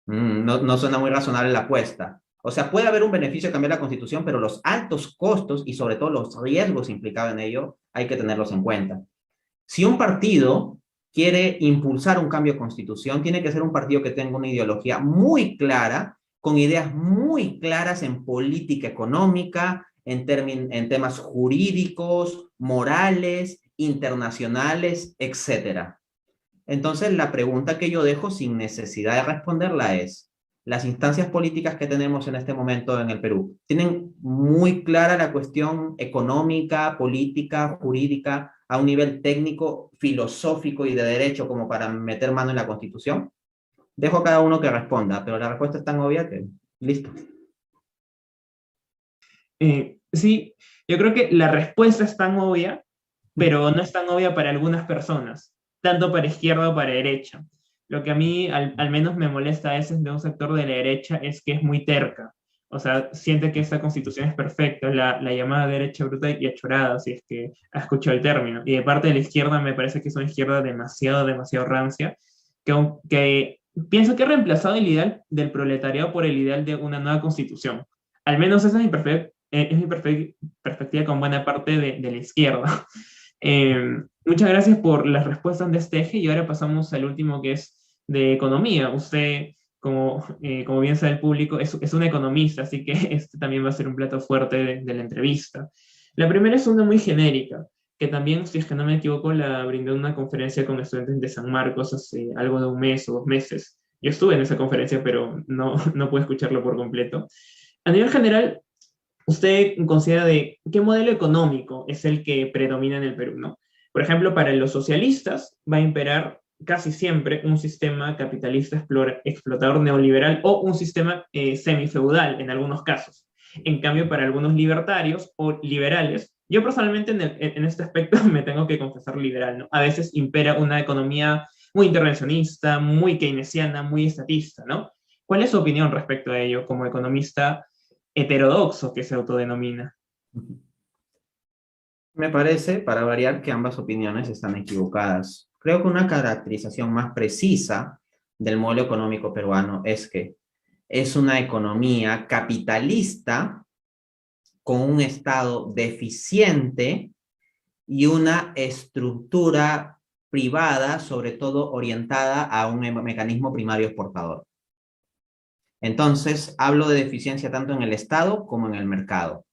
No suena muy razonable la apuesta. O sea, puede haber un beneficio de cambiar la Constitución, pero los altos costos y sobre todo los riesgos implicados en ello hay que tenerlos en cuenta. Si un partido quiere impulsar un cambio de constitución, tiene que ser un partido que tenga una ideología muy clara, con ideas muy claras en política económica, en temas jurídicos, morales, internacionales, etcétera. Entonces, la pregunta que yo dejo sin necesidad de responderla es, las instancias políticas que tenemos en este momento en el Perú, ¿tienen muy clara la cuestión económica, política, jurídica, a un nivel técnico, filosófico y de derecho como para meter mano en la Constitución? Dejo a cada uno que responda, pero la respuesta es tan obvia que, listo. Sí, yo creo que la respuesta es tan obvia, pero no es tan obvia para algunas personas, tanto para izquierda o para derecha. Lo que a mí al menos me molesta a veces de un sector de la derecha es que es muy terca. O sea, siente que esta constitución es perfecta, la llamada derecha bruta y achorada, si es que ha escuchado el término. Y de parte de la izquierda me parece que es una izquierda demasiado, demasiado rancia, que pienso que ha reemplazado el ideal del proletariado por el ideal de una nueva constitución. Al menos esa es mi perspectiva con buena parte de la izquierda. Muchas gracias por las respuestas de este eje y ahora pasamos al último que es de economía. Usted, como bien sabe el público, es un economista, así que este también va a ser un plato fuerte de la entrevista. La primera es una muy genérica, que también, si es que no me equivoco, la brindó en una conferencia con estudiantes de San Marcos hace algo de un mes o 2 meses. Yo estuve en esa conferencia, pero no pude escucharlo por completo. A nivel general, ¿usted considera de qué modelo económico es el que predomina en el Perú, ¿no? Por ejemplo, para los socialistas va a imperar casi siempre un sistema capitalista explotador neoliberal o un sistema semifeudal en algunos casos. En cambio, para algunos libertarios o liberales, yo personalmente en este aspecto me tengo que confesar liberal, ¿no? A veces impera una economía muy intervencionista, muy keynesiana, muy estatista, ¿no? ¿Cuál es su opinión respecto a ello como economista heterodoxo que se autodenomina? Me parece, para variar, que ambas opiniones están equivocadas. Creo que una caracterización más precisa del modelo económico peruano es que es una economía capitalista con un Estado deficiente y una estructura privada, sobre todo orientada a un mecanismo primario exportador. Entonces, hablo de deficiencia tanto en el Estado como en el mercado.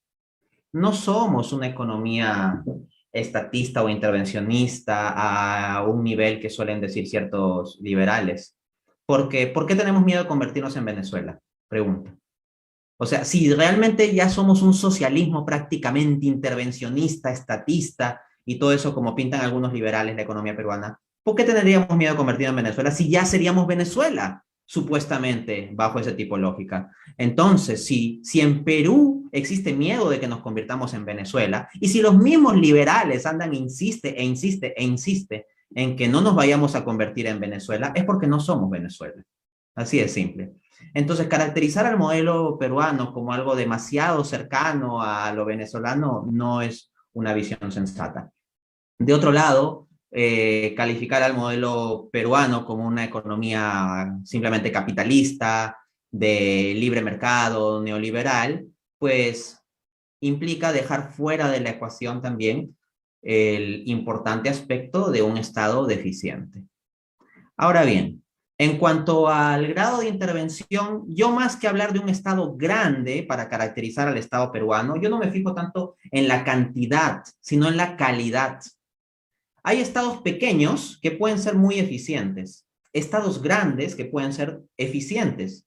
No somos una economía estatista o intervencionista a un nivel que suelen decir ciertos liberales. ¿Por qué tenemos miedo de convertirnos en Venezuela? Pregunta. O sea, si realmente ya somos un socialismo prácticamente intervencionista, estatista y todo eso como pintan algunos liberales la economía peruana, ¿por qué tendríamos miedo de convertirnos en Venezuela si ya seríamos Venezuela, supuestamente, bajo ese tipo de lógica? Entonces, si en Perú existe miedo de que nos convirtamos en Venezuela, y si los mismos liberales andan, insiste en que no nos vayamos a convertir en Venezuela, es porque no somos Venezuela. Así de simple. Entonces, caracterizar al modelo peruano como algo demasiado cercano a lo venezolano no es una visión sensata. De otro lado, calificar al modelo peruano como una economía simplemente capitalista, de libre mercado, neoliberal, pues implica dejar fuera de la ecuación también el importante aspecto de un Estado deficiente. Ahora bien, en cuanto al grado de intervención, yo más que hablar de un Estado grande para caracterizar al Estado peruano, yo no me fijo tanto en la cantidad, sino en la calidad. Hay estados pequeños que pueden ser muy eficientes, estados grandes que pueden ser eficientes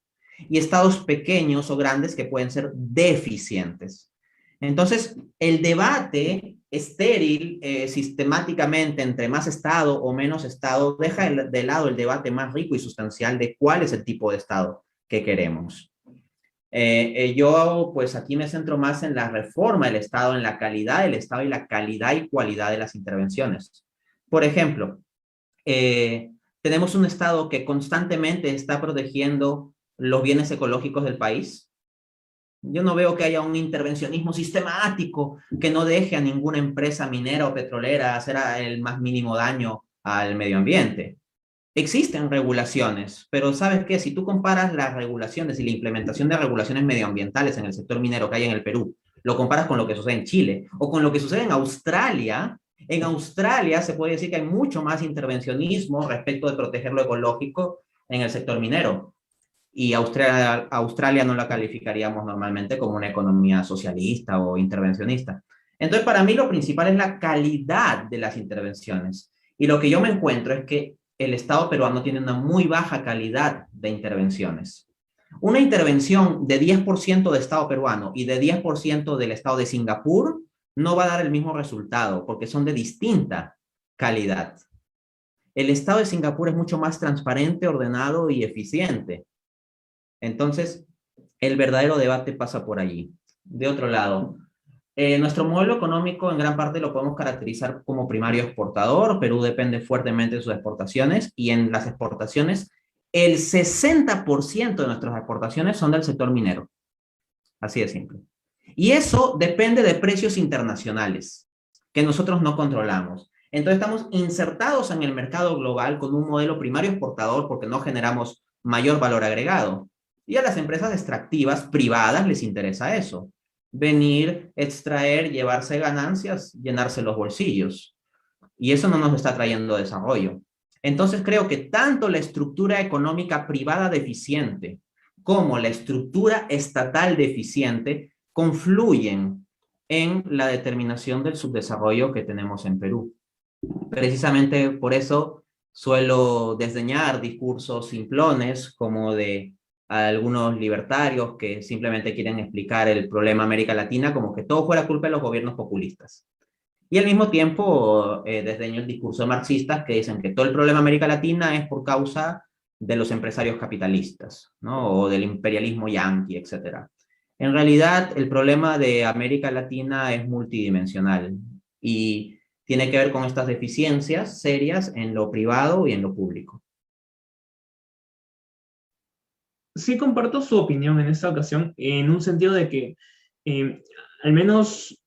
y estados pequeños o grandes que pueden ser deficientes. Entonces, el debate estéril sistemáticamente entre más Estado o menos Estado deja de lado el debate más rico y sustancial de cuál es el tipo de Estado que queremos. Yo pues aquí me centro más en la reforma del Estado, en la calidad del Estado y la calidad y cualidad de las intervenciones. Por ejemplo, eh, tenemos un Estado que constantemente está protegiendo los bienes ecológicos del país. Yo no veo que haya un intervencionismo sistemático que no deje a ninguna empresa minera o petrolera hacer el más mínimo daño al medio ambiente. Existen regulaciones, pero ¿sabes qué? Si tú comparas las regulaciones y la implementación de regulaciones medioambientales en el sector minero que hay en el Perú, lo comparas con lo que sucede en Chile o con lo que sucede en Australia se puede decir que hay mucho más intervencionismo respecto de proteger lo ecológico en el sector minero. Y Australia no la calificaríamos normalmente como una economía socialista o intervencionista. Entonces, para mí lo principal es la calidad de las intervenciones. Y lo que yo me encuentro es que el Estado peruano tiene una muy baja calidad de intervenciones. Una intervención de 10% de Estado peruano y de 10% del Estado de Singapur no va a dar el mismo resultado porque son de distinta calidad. El Estado de Singapur es mucho más transparente, ordenado y eficiente. Entonces, el verdadero debate pasa por allí. De otro lado, nuestro modelo económico en gran parte lo podemos caracterizar como primario exportador. Perú depende fuertemente de sus exportaciones y en las exportaciones el 60% de nuestras exportaciones son del sector minero. Así de simple. Y eso depende de precios internacionales que nosotros no controlamos. Entonces estamos insertados en el mercado global con un modelo primario exportador porque no generamos mayor valor agregado. Y a las empresas extractivas privadas les interesa eso. Venir, extraer, llevarse ganancias, llenarse los bolsillos. Y eso no nos está trayendo desarrollo. Entonces creo que tanto la estructura económica privada deficiente como la estructura estatal deficiente confluyen en la determinación del subdesarrollo que tenemos en Perú. Precisamente por eso suelo desdeñar discursos simplones como de algunos libertarios que simplemente quieren explicar el problema de América Latina como que todo fue la culpa de los gobiernos populistas. Y al mismo tiempo desdeño el discurso de marxistas que dicen que todo el problema de América Latina es por causa de los empresarios capitalistas, ¿no? O del imperialismo yanqui, etcétera. En realidad, el problema de América Latina es multidimensional y tiene que ver con estas deficiencias serias en lo privado y en lo público. Sí comparto su opinión en esta ocasión, en un sentido de que, eh, al menos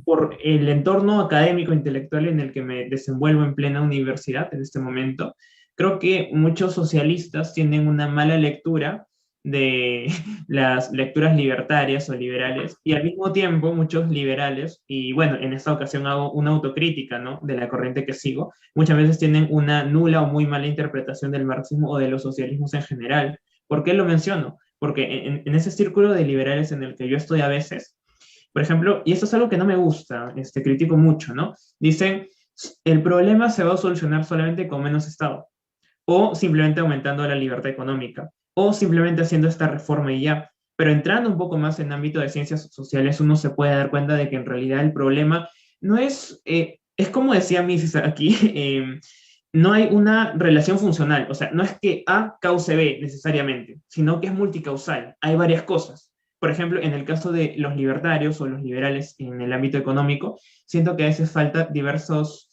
por el entorno académico intelectual en el que me desenvuelvo en plena universidad en este momento, creo que muchos socialistas tienen una mala lectura de las lecturas libertarias o liberales, y al mismo tiempo muchos liberales, y bueno, en esta ocasión hago una autocrítica, ¿no?, de la corriente que sigo, muchas veces tienen una nula o muy mala interpretación del marxismo o de los socialismos en general. ¿Por qué lo menciono? Porque en ese círculo de liberales en el que yo estoy a veces, por ejemplo, y esto es algo que no me gusta, critico mucho, ¿no? Dicen, el problema se va a solucionar solamente con menos Estado, o simplemente aumentando la libertad económica, o simplemente haciendo esta reforma y ya. Pero entrando un poco más en ámbito de ciencias sociales, uno se puede dar cuenta de que en realidad el problema no es, es como decía Mises aquí, no hay una relación funcional, o sea, no es que A cause B necesariamente, sino que es multicausal, hay varias cosas. Por ejemplo, en el caso de los libertarios o los liberales en el ámbito económico, siento que a veces falta diversas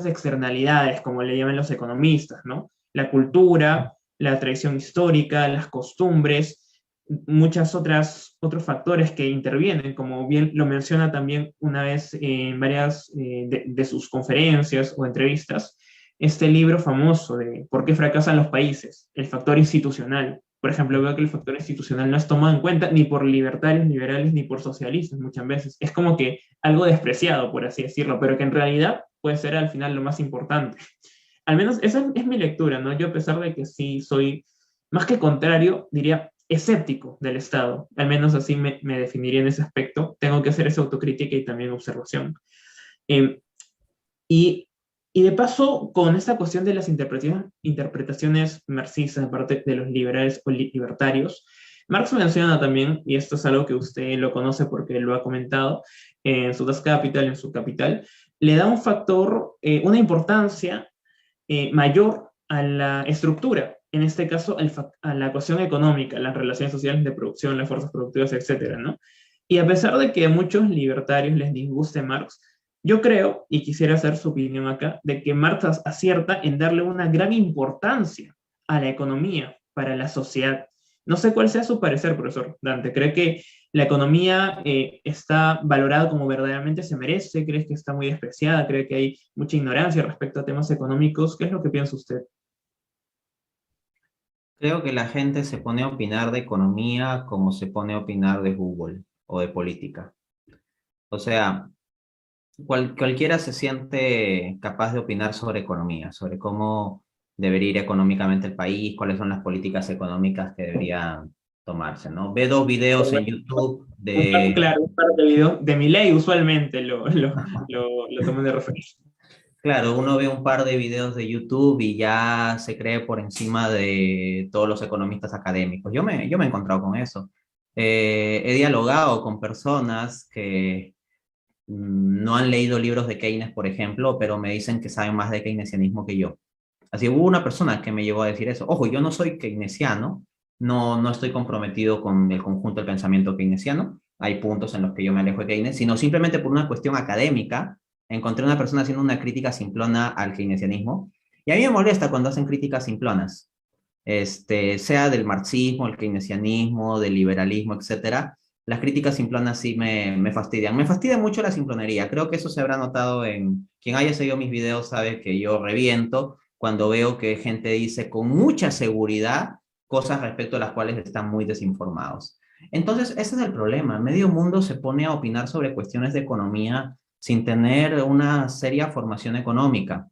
externalidades, como le llaman los economistas, ¿no? La cultura, la tradición histórica, las costumbres, otros factores que intervienen, como bien lo menciona también una vez en varias de sus conferencias o entrevistas, este libro famoso de ¿Por qué fracasan los países? El factor institucional. Por ejemplo, veo que el factor institucional no es tomado en cuenta ni por libertarios, liberales, ni por socialistas muchas veces. Es como que algo despreciado, por así decirlo, pero que en realidad puede ser al final lo más importante. Al menos esa es mi lectura, ¿no? Yo a pesar de que sí soy, más que contrario, diría escéptico del Estado, al menos así me definiría en ese aspecto, tengo que hacer esa autocrítica y también observación. Eh, y, y de paso, con esta cuestión de las interpretaciones marxistas de parte de los liberales o libertarios, Marx menciona también, y esto es algo que usted lo conoce porque lo ha comentado en su Das Kapital, en su Capital, le da un factor, una importancia mayor a la estructura, en este caso a la ecuación económica, las relaciones sociales de producción, las fuerzas productivas, etcétera, ¿no? Y a pesar de que a muchos libertarios les disguste Marx, yo creo, y quisiera hacer su opinión acá, de que Marx acierta en darle una gran importancia a la economía para la sociedad. No sé cuál sea su parecer, profesor Dante. ¿Cree que la economía está valorada como verdaderamente se merece? ¿Crees que está muy despreciada? ¿Cree que hay mucha ignorancia respecto a temas económicos? ¿Qué es lo que piensa usted? Creo que la gente se pone a opinar de economía como se pone a opinar de fútbol o de política. O sea, cualquiera se siente capaz de opinar sobre economía, sobre cómo debería ir económicamente el país, cuáles son las políticas económicas que deberían tomarse, ¿no? Ve dos videos en YouTube de... Claro, un par de videos de Milei usualmente lo toman de referencia. Claro, uno ve un par de videos de YouTube y ya se cree por encima de todos los economistas académicos. Yo me he encontrado con eso. He dialogado con personas que no han leído libros de Keynes, por ejemplo, pero me dicen que saben más de keynesianismo que yo. Así hubo una persona que me llegó a decir eso. Ojo, yo no soy keynesiano, no estoy comprometido con el conjunto del pensamiento keynesiano. Hay puntos en los que yo me alejo de Keynes, sino simplemente por una cuestión académica. Encontré una persona haciendo una crítica simplona al keynesianismo. Y a mí me molesta cuando hacen críticas simplonas, sea del marxismo, el keynesianismo, del liberalismo, etcétera. Las críticas simplonas sí me fastidian. Me fastidia mucho la simplonería. Creo que eso se habrá notado en quien haya seguido mis videos sabe que yo reviento cuando veo que gente dice con mucha seguridad cosas respecto a las cuales están muy desinformados. Entonces, ese es el problema. Medio mundo se pone a opinar sobre cuestiones de economía sin tener una seria formación económica.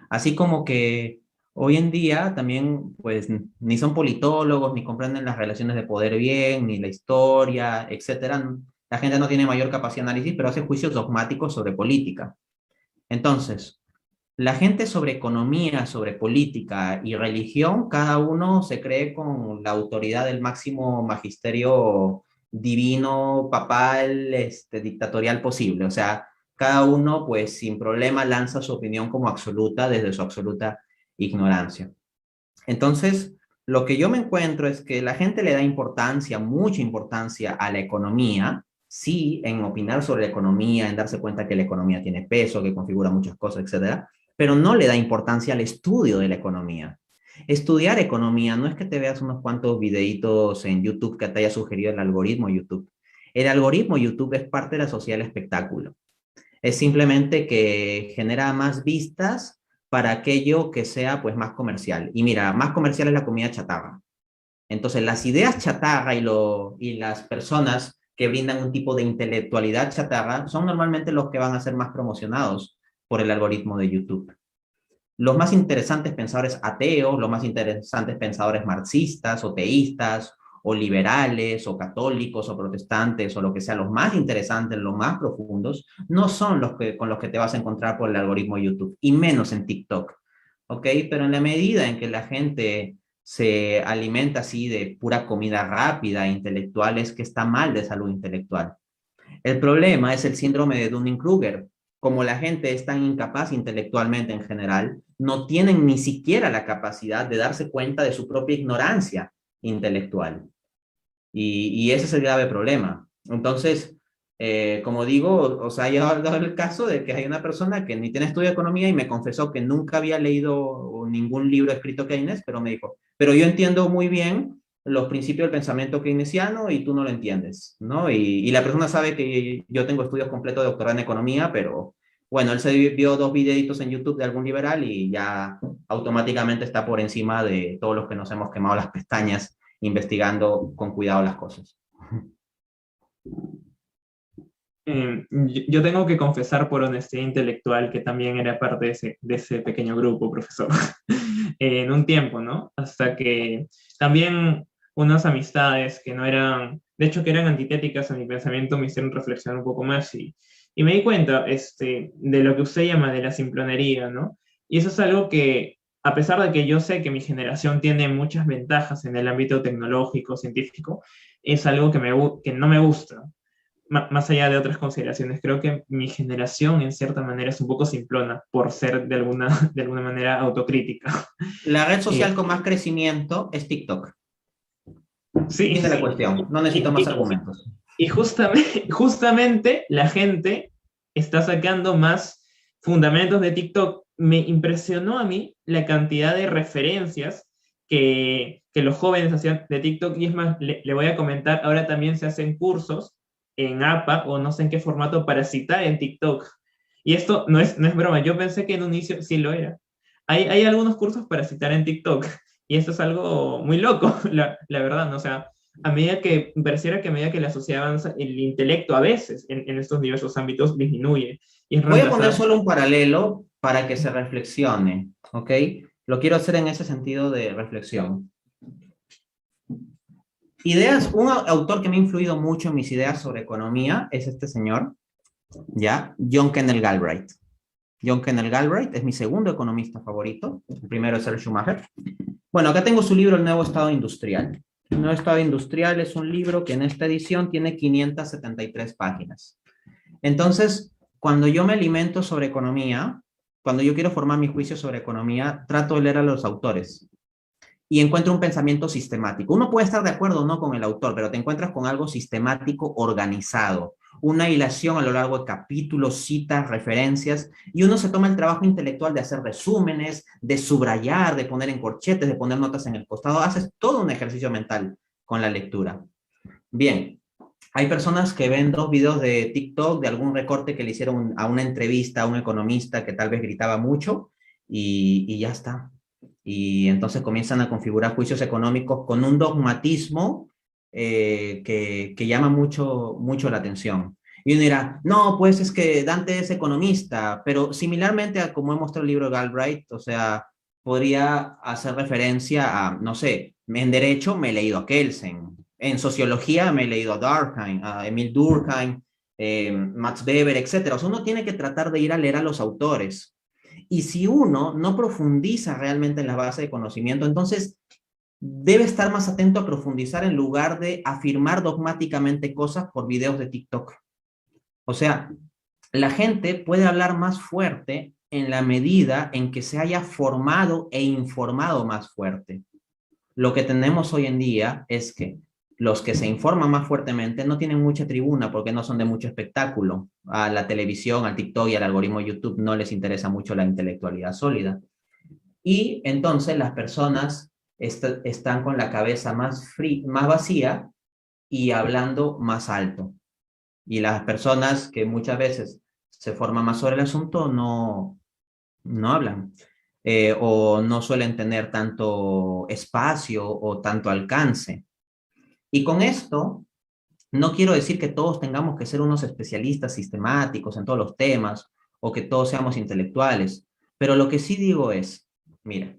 Así como que hoy en día también, pues, ni son politólogos, ni comprenden las relaciones de poder bien, ni la historia, etcétera. La gente no tiene mayor capacidad de análisis, pero hace juicios dogmáticos sobre política. Entonces, la gente sobre economía, sobre política y religión, cada uno se cree con la autoridad del máximo magisterio divino, papal, dictatorial posible. O sea, cada uno, pues, sin problema lanza su opinión como absoluta desde su absoluta ignorancia. Entonces, lo que yo me encuentro es que la gente le da importancia, mucha importancia a la economía, sí, en opinar sobre la economía, en darse cuenta que la economía tiene peso, que configura muchas cosas, etcétera, pero no le da importancia al estudio de la economía. Estudiar economía no es que te veas unos cuantos videitos en YouTube que te haya sugerido el algoritmo YouTube. El algoritmo YouTube es parte de la sociedad del espectáculo. Es simplemente que genera más vistas para aquello que sea pues más comercial. Y mira, más comercial es la comida chatarra. Entonces, las ideas chatarra y las personas que brindan un tipo de intelectualidad chatarra son normalmente los que van a ser más promocionados por el algoritmo de YouTube. Los más interesantes pensadores ateos, los más interesantes pensadores marxistas o teístas o liberales o católicos o protestantes o lo que sea, los más interesantes, los más profundos, no son los que, con los que te vas a encontrar por el algoritmo de YouTube y menos en TikTok. ¿Ok? Pero en la medida en que la gente se alimenta así de pura comida rápida, intelectual, es que está mal de salud intelectual. El problema es el síndrome de Dunning-Kruger. Como la gente es tan incapaz intelectualmente en general, no tienen ni siquiera la capacidad de darse cuenta de su propia ignorancia intelectual. Y ese es el grave problema. Entonces, como digo, o sea, ha llegado el caso de que hay una persona que ni tiene estudio de economía y me confesó que nunca había leído ningún libro escrito Keynes, pero me dijo, pero yo entiendo muy bien los principios del pensamiento keynesiano y tú no lo entiendes, ¿no? Y la persona sabe que yo tengo estudios completos de doctorado en economía, pero bueno, él se vio dos videitos en YouTube de algún liberal y ya automáticamente está por encima de todos los que nos hemos quemado las pestañas investigando con cuidado las cosas. Yo tengo que confesar por honestidad intelectual que también era parte de ese pequeño grupo, profesor, en un tiempo, ¿no? Hasta que también unas amistades que no eran, de hecho que eran antitéticas a mi pensamiento, me hicieron reflexionar un poco más y me di cuenta de lo que usted llama de la simplonería, ¿no? Y eso es algo que, a pesar de que yo sé que mi generación tiene muchas ventajas en el ámbito tecnológico, científico, es algo que no me gusta más allá de otras consideraciones, creo que mi generación en cierta manera es un poco simplona por ser de alguna manera autocrítica. La red social Eh, con más crecimiento es TikTok. sí, Fin de la sí. cuestión. No necesito Y, más y, argumentos. y justamente la gente está sacando más fundamentos de TikTok. Me impresionó a mí la cantidad de referencias que los jóvenes hacían de TikTok. Y es más, le voy a comentar, ahora también se hacen cursos en APA o no sé en qué formato para citar en TikTok. Y esto no es broma, yo pensé que en un inicio sí lo era. Hay algunos cursos para citar en TikTok y esto es algo muy loco, la verdad, ¿no? O sea, pareciera que a medida que la sociedad avanza, el intelecto a veces en estos diversos ámbitos disminuye y es Voy a poner reemplazado. solo un paralelo para que se reflexione, ¿ok? Lo quiero hacer en ese sentido de reflexión. Ideas, un autor que me ha influido mucho en mis ideas sobre economía es este señor, ¿ya? John Kenneth Galbraith. John Kenneth Galbraith es mi segundo economista favorito. El primero es Serge Schumacher. Bueno, acá tengo su libro El Nuevo Estado Industrial. El Nuevo Estado Industrial es un libro que en esta edición tiene 573 páginas. Entonces, cuando yo me alimento sobre economía, cuando yo quiero formar mi juicio sobre economía, trato de leer a los autores y encuentro un pensamiento sistemático. Uno puede estar de acuerdo o no con el autor, pero te encuentras con algo sistemático, organizado, una hilación a lo largo de capítulos, citas, referencias, y uno se toma el trabajo intelectual de hacer resúmenes, de subrayar, de poner en corchetes, de poner notas en el costado, haces todo un ejercicio mental con la lectura. Bien, hay personas que ven dos videos de TikTok de algún recorte que le hicieron a una entrevista a un economista que tal vez gritaba mucho y ya está. Y entonces comienzan a configurar juicios económicos con un dogmatismo que llama mucho la atención. Y uno dirá, no, pues es que Dante es economista, pero similarmente a como he mostrado el libro de Galbraith, o sea, podría hacer referencia a, no sé, en derecho me he leído a Kelsen, en sociología me he leído a Durkheim, a Emil Durkheim, Max Weber, etcétera. O sea, uno tiene que tratar de ir a leer a los autores. Y si uno no profundiza realmente en la base de conocimiento, entonces debe estar más atento a profundizar en lugar de afirmar dogmáticamente cosas por videos de TikTok. O sea, la gente puede hablar más fuerte en la medida en que se haya formado e informado más fuerte. Lo que tenemos hoy en día es que los que se informan más fuertemente no tienen mucha tribuna porque no son de mucho espectáculo. A la televisión, al TikTok y al algoritmo de YouTube no les interesa mucho la intelectualidad sólida. Y entonces las personas están con la cabeza más vacía y hablando más alto. Y las personas que muchas veces se forman más sobre el asunto no hablan o no suelen tener tanto espacio o tanto alcance. Y con esto, no quiero decir que todos tengamos que ser unos especialistas sistemáticos en todos los temas o que todos seamos intelectuales, pero lo que sí digo es, mira,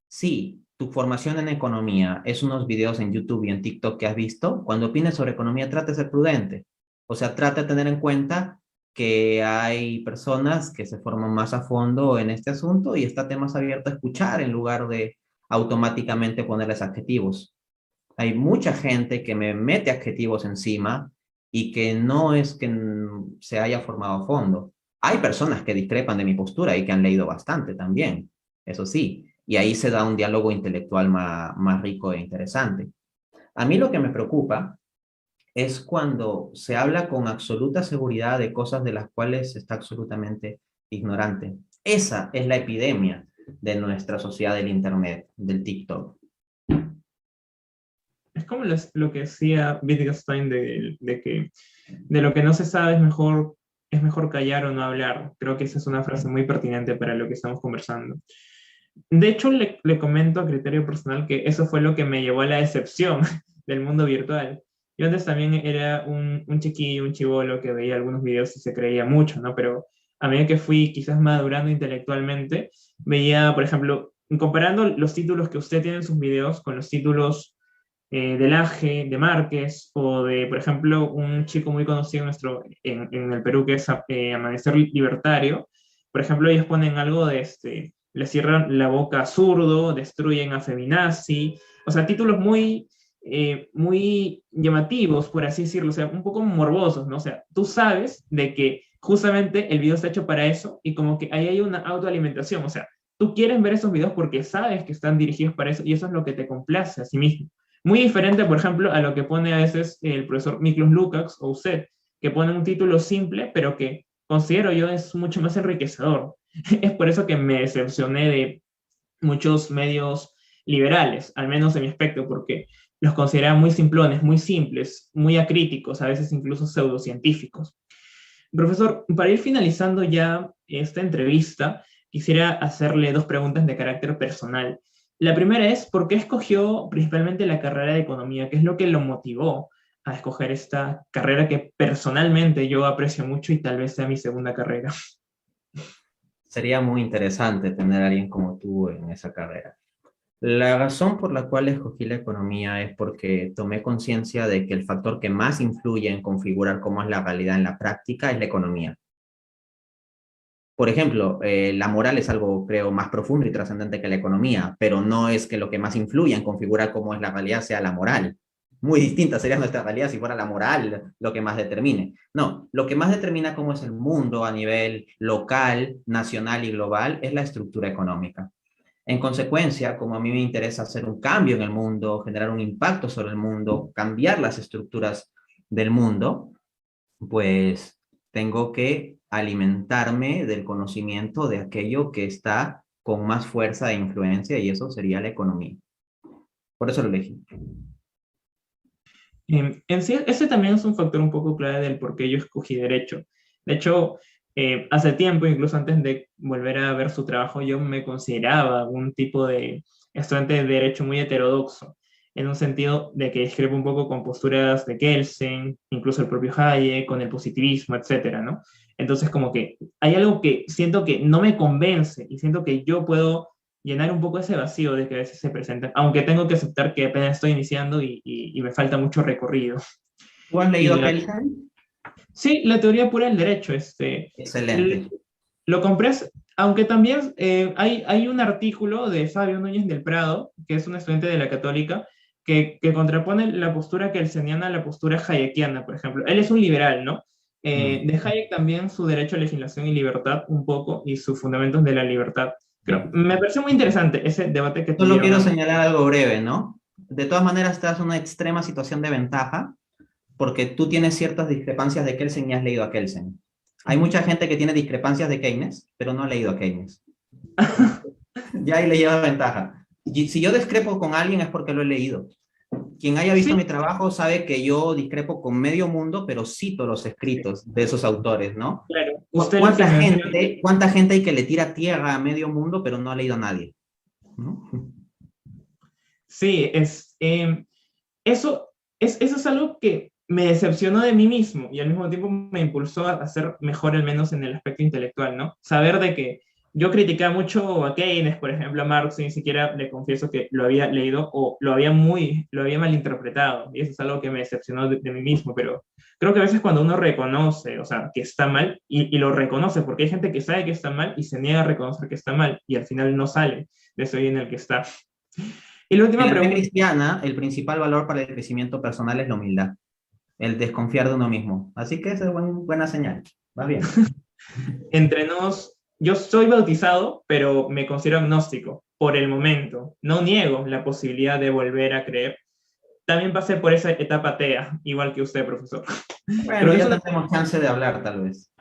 si tu formación en economía es unos videos en YouTube y en TikTok que has visto, cuando opines sobre economía trata de ser prudente. O sea, trata de tener en cuenta que hay personas que se forman más a fondo en este asunto y estate más abierto a escuchar en lugar de automáticamente ponerles adjetivos. Hay mucha gente que me mete adjetivos encima y que no es que se haya formado a fondo. Hay personas que discrepan de mi postura y que han leído bastante también, eso sí, y ahí se da un diálogo intelectual más rico e interesante. A mí lo que me preocupa es cuando se habla con absoluta seguridad de cosas de las cuales se está absolutamente ignorante. Esa es la epidemia de nuestra sociedad del Internet, del TikTok. Es como lo que decía Wittgenstein de que de lo que no se sabe es mejor callar o no hablar. Creo que esa es una frase muy pertinente para lo que estamos conversando. De hecho, le comento a criterio personal que eso fue lo que me llevó a la decepción del mundo virtual. Yo antes también era un chiquillo, un chibolo que veía algunos videos y se creía mucho, ¿no? Pero a medida que fui quizás madurando intelectualmente, veía, por ejemplo, comparando los títulos que usted tiene en sus videos con los títulos de Laje, de Márquez, o de, por ejemplo, un chico muy conocido en el Perú que es Amanecer Libertario. Por ejemplo, ellos ponen algo de le cierran la boca a Zurdo, destruyen a Feminazi, o sea, títulos muy llamativos, por así decirlo, o sea, un poco morbosos, ¿no? O sea, tú sabes de que justamente el video está hecho para eso y como que ahí hay una autoalimentación, o sea, tú quieres ver esos videos porque sabes que están dirigidos para eso y eso es lo que te complace a sí mismo. Muy diferente, por ejemplo, a lo que pone a veces el profesor Miklos Lukács o usted, que pone un título simple, pero que considero yo es mucho más enriquecedor. Es por eso que me decepcioné de muchos medios liberales, al menos en mi aspecto, porque los consideraba muy simplones, muy simples, muy acríticos, a veces incluso pseudocientíficos. Profesor, para ir finalizando ya esta entrevista, quisiera hacerle dos preguntas de carácter personal. La primera es, ¿por qué escogió principalmente la carrera de economía? ¿Qué es lo que lo motivó a escoger esta carrera que personalmente yo aprecio mucho y tal vez sea mi segunda carrera? Sería muy interesante tener a alguien como tú en esa carrera. La razón por la cual escogí la economía es porque tomé conciencia de que el factor que más influye en configurar cómo es la realidad en la práctica es la economía. Por ejemplo, la moral es algo, creo, más profundo y trascendente que la economía, pero no es que lo que más influye en configurar cómo es la realidad sea la moral. Muy distinta sería nuestra realidad si fuera la moral lo que más determine. No, lo que más determina cómo es el mundo a nivel local, nacional y global es la estructura económica. En consecuencia, como a mí me interesa hacer un cambio en el mundo, generar un impacto sobre el mundo, cambiar las estructuras del mundo, pues tengo que alimentarme del conocimiento de aquello que está con más fuerza e influencia y eso sería la economía. Por eso lo elegí. En sí, ese también es un factor un poco clave del por qué yo escogí derecho. De hecho, hace tiempo, incluso antes de volver a ver su trabajo, yo me consideraba un tipo de estudiante de derecho muy heterodoxo, en un sentido de que discrepo un poco con posturas de Kelsen, incluso el propio Hayek, con el positivismo, etcétera, ¿no? Entonces, como que hay algo que siento que no me convence y siento que yo puedo llenar un poco ese vacío de que a veces se presenta, aunque tengo que aceptar que apenas estoy iniciando y me falta mucho recorrido. ¿Tú has Y leído Kelsen? sí, la teoría pura del derecho, Excelente. lo compré, aunque también hay un artículo de Fabio Núñez del Prado, que es un estudiante de la Católica, que contrapone la postura kelseniana a la postura hayekiana, por ejemplo. Él es un liberal, ¿no? Mm. De Hayek también su derecho a legislación y libertad un poco, y sus fundamentos de la libertad. Creo, me pareció muy interesante ese debate que Solo tuvieron quiero ambos. señalar algo breve, ¿no? De todas maneras, estás en una extrema situación de ventaja porque tú tienes ciertas discrepancias de Kelsen y has leído a Kelsen. Hay mucha gente que tiene discrepancias de Keynes, pero no ha leído a Keynes. Ya ahí le lleva ventaja. Y si yo discrepo con alguien es porque lo he leído. Quien haya visto Sí, mi trabajo sabe que yo discrepo con medio mundo, pero cito los escritos de esos autores, ¿no? claro. Usted lo que menciona. Cuánta gente hay que le tira tierra a medio mundo, pero no ha leído a nadie? ¿No? Sí, eso, eso es algo que me decepcionó de mí mismo y al mismo tiempo me impulsó a ser mejor, al menos en el aspecto intelectual, ¿no? Saber de que yo criticaba mucho a Keynes, por ejemplo, a Marx, y ni siquiera le confieso que lo había leído o lo había malinterpretado. Y eso es algo que me decepcionó de mí mismo, pero creo que a veces cuando uno reconoce, o sea, que está mal y lo reconoce, porque hay gente que sabe que está mal y se niega a reconocer que está mal y al final no sale de ese hoyo en el que está. Y la En última la fe pregunta. cristiana, el principal valor para el crecimiento personal es la humildad, el desconfiar de uno mismo. Así que esa es buena señal. Va bien. Entre nos, yo soy bautizado, pero me considero agnóstico por el momento. No niego la posibilidad de volver a creer. También pasé por esa etapa atea, igual que usted, profesor. Bueno, ya Profesor, tendremos chance de hablar, tal vez.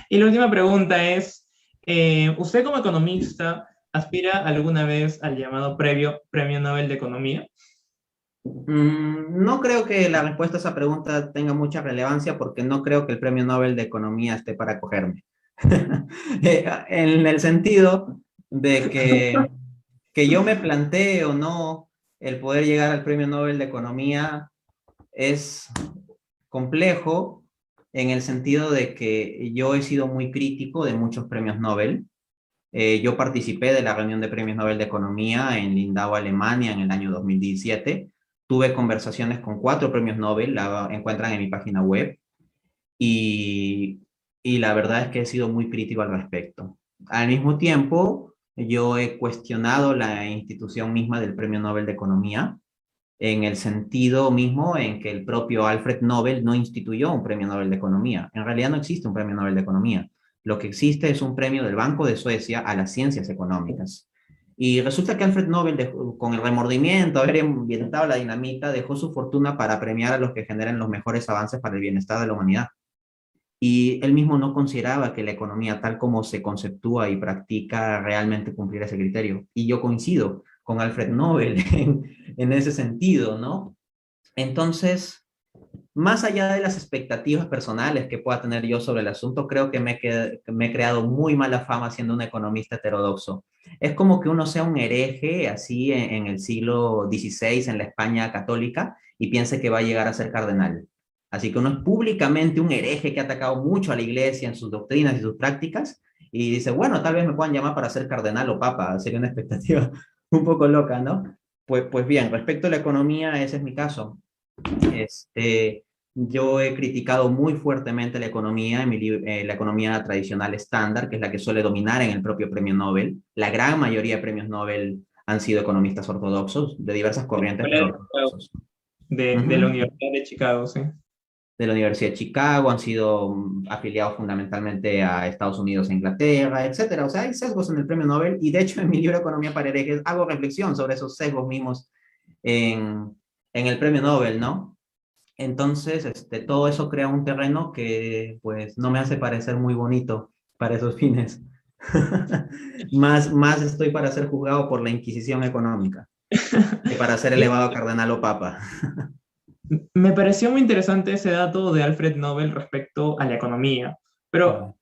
y la última pregunta es, ¿usted como economista aspira alguna vez al llamado Premio Nobel de Economía? No creo que la respuesta a esa pregunta tenga mucha relevancia porque no creo que el Premio Nobel de Economía esté para cogerme. En el sentido de que yo me plantee o no el poder llegar al Premio Nobel de Economía es complejo en el sentido de que yo he sido muy crítico de muchos premios Nobel. Yo participé de la reunión de premios Nobel de Economía en Lindau, Alemania, en el año 2017. Tuve conversaciones con 4 premios Nobel, la encuentran en mi página web, y, y la verdad es que he sido muy crítico al respecto. Al mismo tiempo, yo he cuestionado la institución misma del Premio Nobel de Economía, en el sentido mismo en que el propio Alfred Nobel no instituyó un premio Nobel de Economía. En realidad no existe un premio Nobel de Economía. Lo que existe es un premio del Banco de Suecia a las ciencias económicas. Y resulta que Alfred Nobel, con el remordimiento, haber inventado la dinamita, dejó su fortuna para premiar a los que generen los mejores avances para el bienestar de la humanidad. Y él mismo no consideraba que la economía, tal como se conceptúa y practica, realmente cumpliera ese criterio. Y yo coincido con Alfred Nobel en ese sentido, ¿no? Entonces, más allá de las expectativas personales que pueda tener yo sobre el asunto, creo que me he creado muy mala fama siendo un economista heterodoxo. Es como que uno sea un hereje así en el siglo XVI en la España católica y piense que va a llegar a ser cardenal. Así que uno es públicamente un hereje que ha atacado mucho a la iglesia en sus doctrinas y sus prácticas y dice, bueno, tal vez me puedan llamar para ser cardenal o papa. Sería una expectativa un poco loca, ¿no? Pues bien, respecto a la economía, ese es mi caso. Este, yo he criticado muy fuertemente la economía, la economía tradicional estándar, que es la que suele dominar en el propio premio Nobel. La gran mayoría de premios Nobel han sido economistas ortodoxos, de diversas corrientes, Escuela pero de Chicago, ortodoxos. de la Ujú. Universidad de Chicago, sí. De la Universidad de Chicago, han sido afiliados fundamentalmente a Estados Unidos e Inglaterra, etcétera. O sea, hay sesgos en el premio Nobel y de hecho en mi libro Economía para herejes hago reflexión sobre esos sesgos mismos en, en el premio Nobel, ¿no? Entonces, todo eso crea un terreno que pues no me hace parecer muy bonito para esos fines. Más estoy para ser juzgado por la Inquisición económica que para ser elevado a cardenal o papa. Me pareció muy interesante ese dato de Alfred Nobel respecto a la economía, pero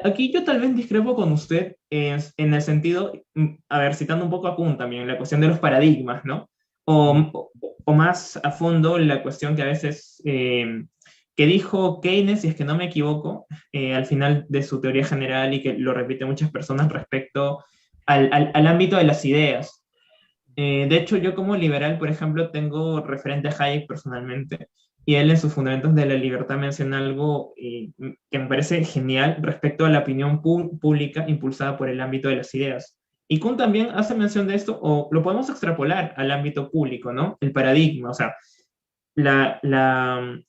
aquí yo tal vez discrepo con usted en el sentido, a ver, citando un poco a Kuhn también, la cuestión de los paradigmas, ¿no? O más a fondo la cuestión que a veces, que dijo Keynes, si es que no me equivoco, al final de su teoría general y que lo repite muchas personas respecto al ámbito de las ideas. De hecho, yo como liberal, por ejemplo, tengo referente a Hayek personalmente, y él en sus Fundamentos de la Libertad menciona algo que me parece genial respecto a la opinión pública impulsada por el ámbito de las ideas. Y Kuhn también hace mención de esto, o lo podemos extrapolar al ámbito público, ¿no? El paradigma, o sea, la, la,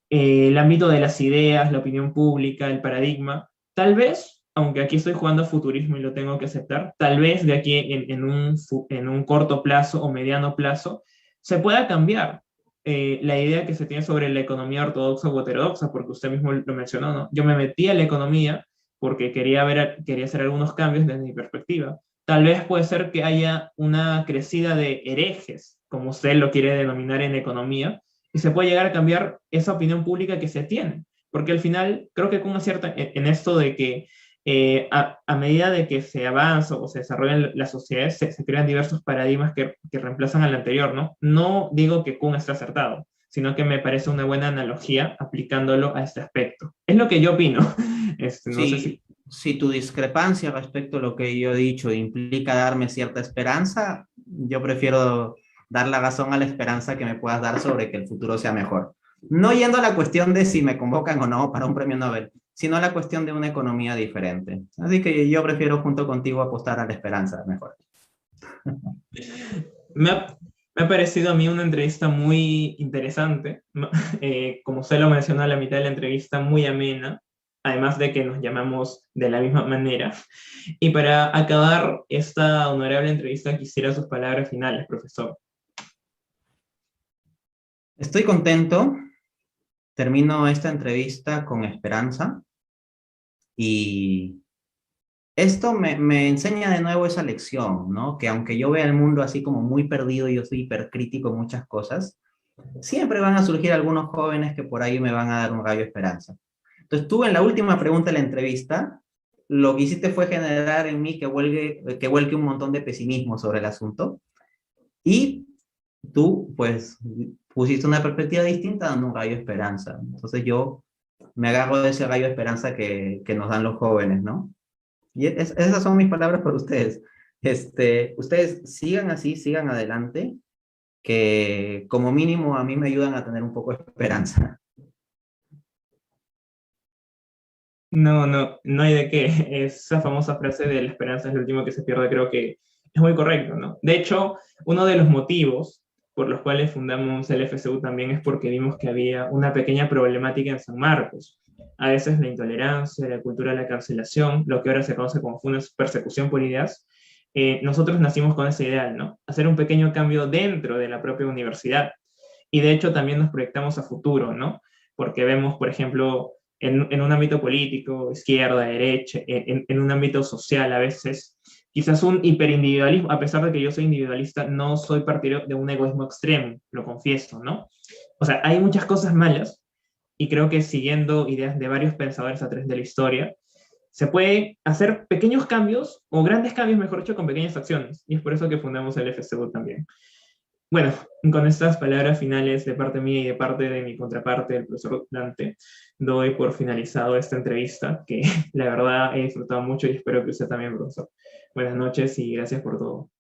el ámbito de las ideas, la opinión pública, el paradigma, tal vez, aunque aquí estoy jugando a futurismo y lo tengo que aceptar, tal vez de aquí en un corto plazo o mediano plazo se pueda cambiar la idea que se tiene sobre la economía ortodoxa o heterodoxa, porque usted mismo lo mencionó, ¿no? Yo me metí a la economía porque quería hacer algunos cambios desde mi perspectiva. Tal vez puede ser que haya una crecida de herejes, como usted lo quiere denominar en economía, y se puede llegar a cambiar esa opinión pública que se tiene. Porque al final creo que con acierta en esto de que a medida de que se avanza o se desarrollan las sociedades, se crean diversos paradigmas que reemplazan al anterior, ¿no? No digo que Kuhn esté acertado, sino que me parece una buena analogía aplicándolo a este aspecto. Es lo que yo opino. No sé si... Si tu discrepancia respecto a lo que yo he dicho implica darme cierta esperanza, yo prefiero dar la razón a la esperanza que me puedas dar sobre que el futuro sea mejor. No yendo a la cuestión de si me convocan o no para un premio Nobel, sino a la cuestión de una economía diferente. Así que yo prefiero junto contigo apostar a la esperanza mejor. Me ha, me ha parecido a mí una entrevista muy interesante, como usted lo mencionó a la mitad de la entrevista, muy amena, además de que nos llamamos de la misma manera. Y para acabar esta honorable entrevista, quisiera sus palabras finales, profesor. Estoy contento, termino esta entrevista con esperanza y esto me enseña de nuevo esa lección, ¿no? Que aunque yo vea el mundo así como muy perdido y yo soy hipercrítico en muchas cosas, siempre van a surgir algunos jóvenes que por ahí me van a dar un rayo de esperanza. Entonces, tú en la última pregunta de la entrevista lo que hiciste fue generar en mí que vuelque un montón de pesimismo sobre el asunto. Y tú, pues, pusiste una perspectiva distinta dando un rayo de esperanza. Entonces yo me agarro de ese rayo de esperanza que nos dan los jóvenes, ¿no? Y esas son mis palabras para ustedes. Ustedes sigan así, sigan adelante, que como mínimo a mí me ayudan a tener un poco de esperanza. No, no, no hay de qué. Esa famosa frase de la esperanza es lo último que se pierde, creo que es muy correcto, ¿no? De hecho, uno de los motivos por los cuales fundamos el FSU también es porque vimos que había una pequeña problemática en San Marcos. A veces la intolerancia, la cultura de la cancelación, lo que ahora se conoce como una persecución por ideas, nosotros nacimos con ese ideal, ¿no? Hacer un pequeño cambio dentro de la propia universidad. Y de hecho también nos proyectamos a futuro, ¿no? Porque vemos, por ejemplo, en un ámbito político, izquierda, derecha, en un ámbito social a veces, quizás un hiperindividualismo, a pesar de que yo soy individualista, no soy partidario de un egoísmo extremo, lo confieso, ¿no? O sea, hay muchas cosas malas y creo que siguiendo ideas de varios pensadores a través de la historia, se puede hacer pequeños cambios, o grandes cambios, mejor dicho, con pequeñas acciones. Y es por eso que fundamos el FCU también. Bueno, con estas palabras finales de parte mía y de parte de mi contraparte, el profesor Dante, doy por finalizado esta entrevista, que la verdad he disfrutado mucho y espero que usted también, profesor. Buenas noches y gracias por todo.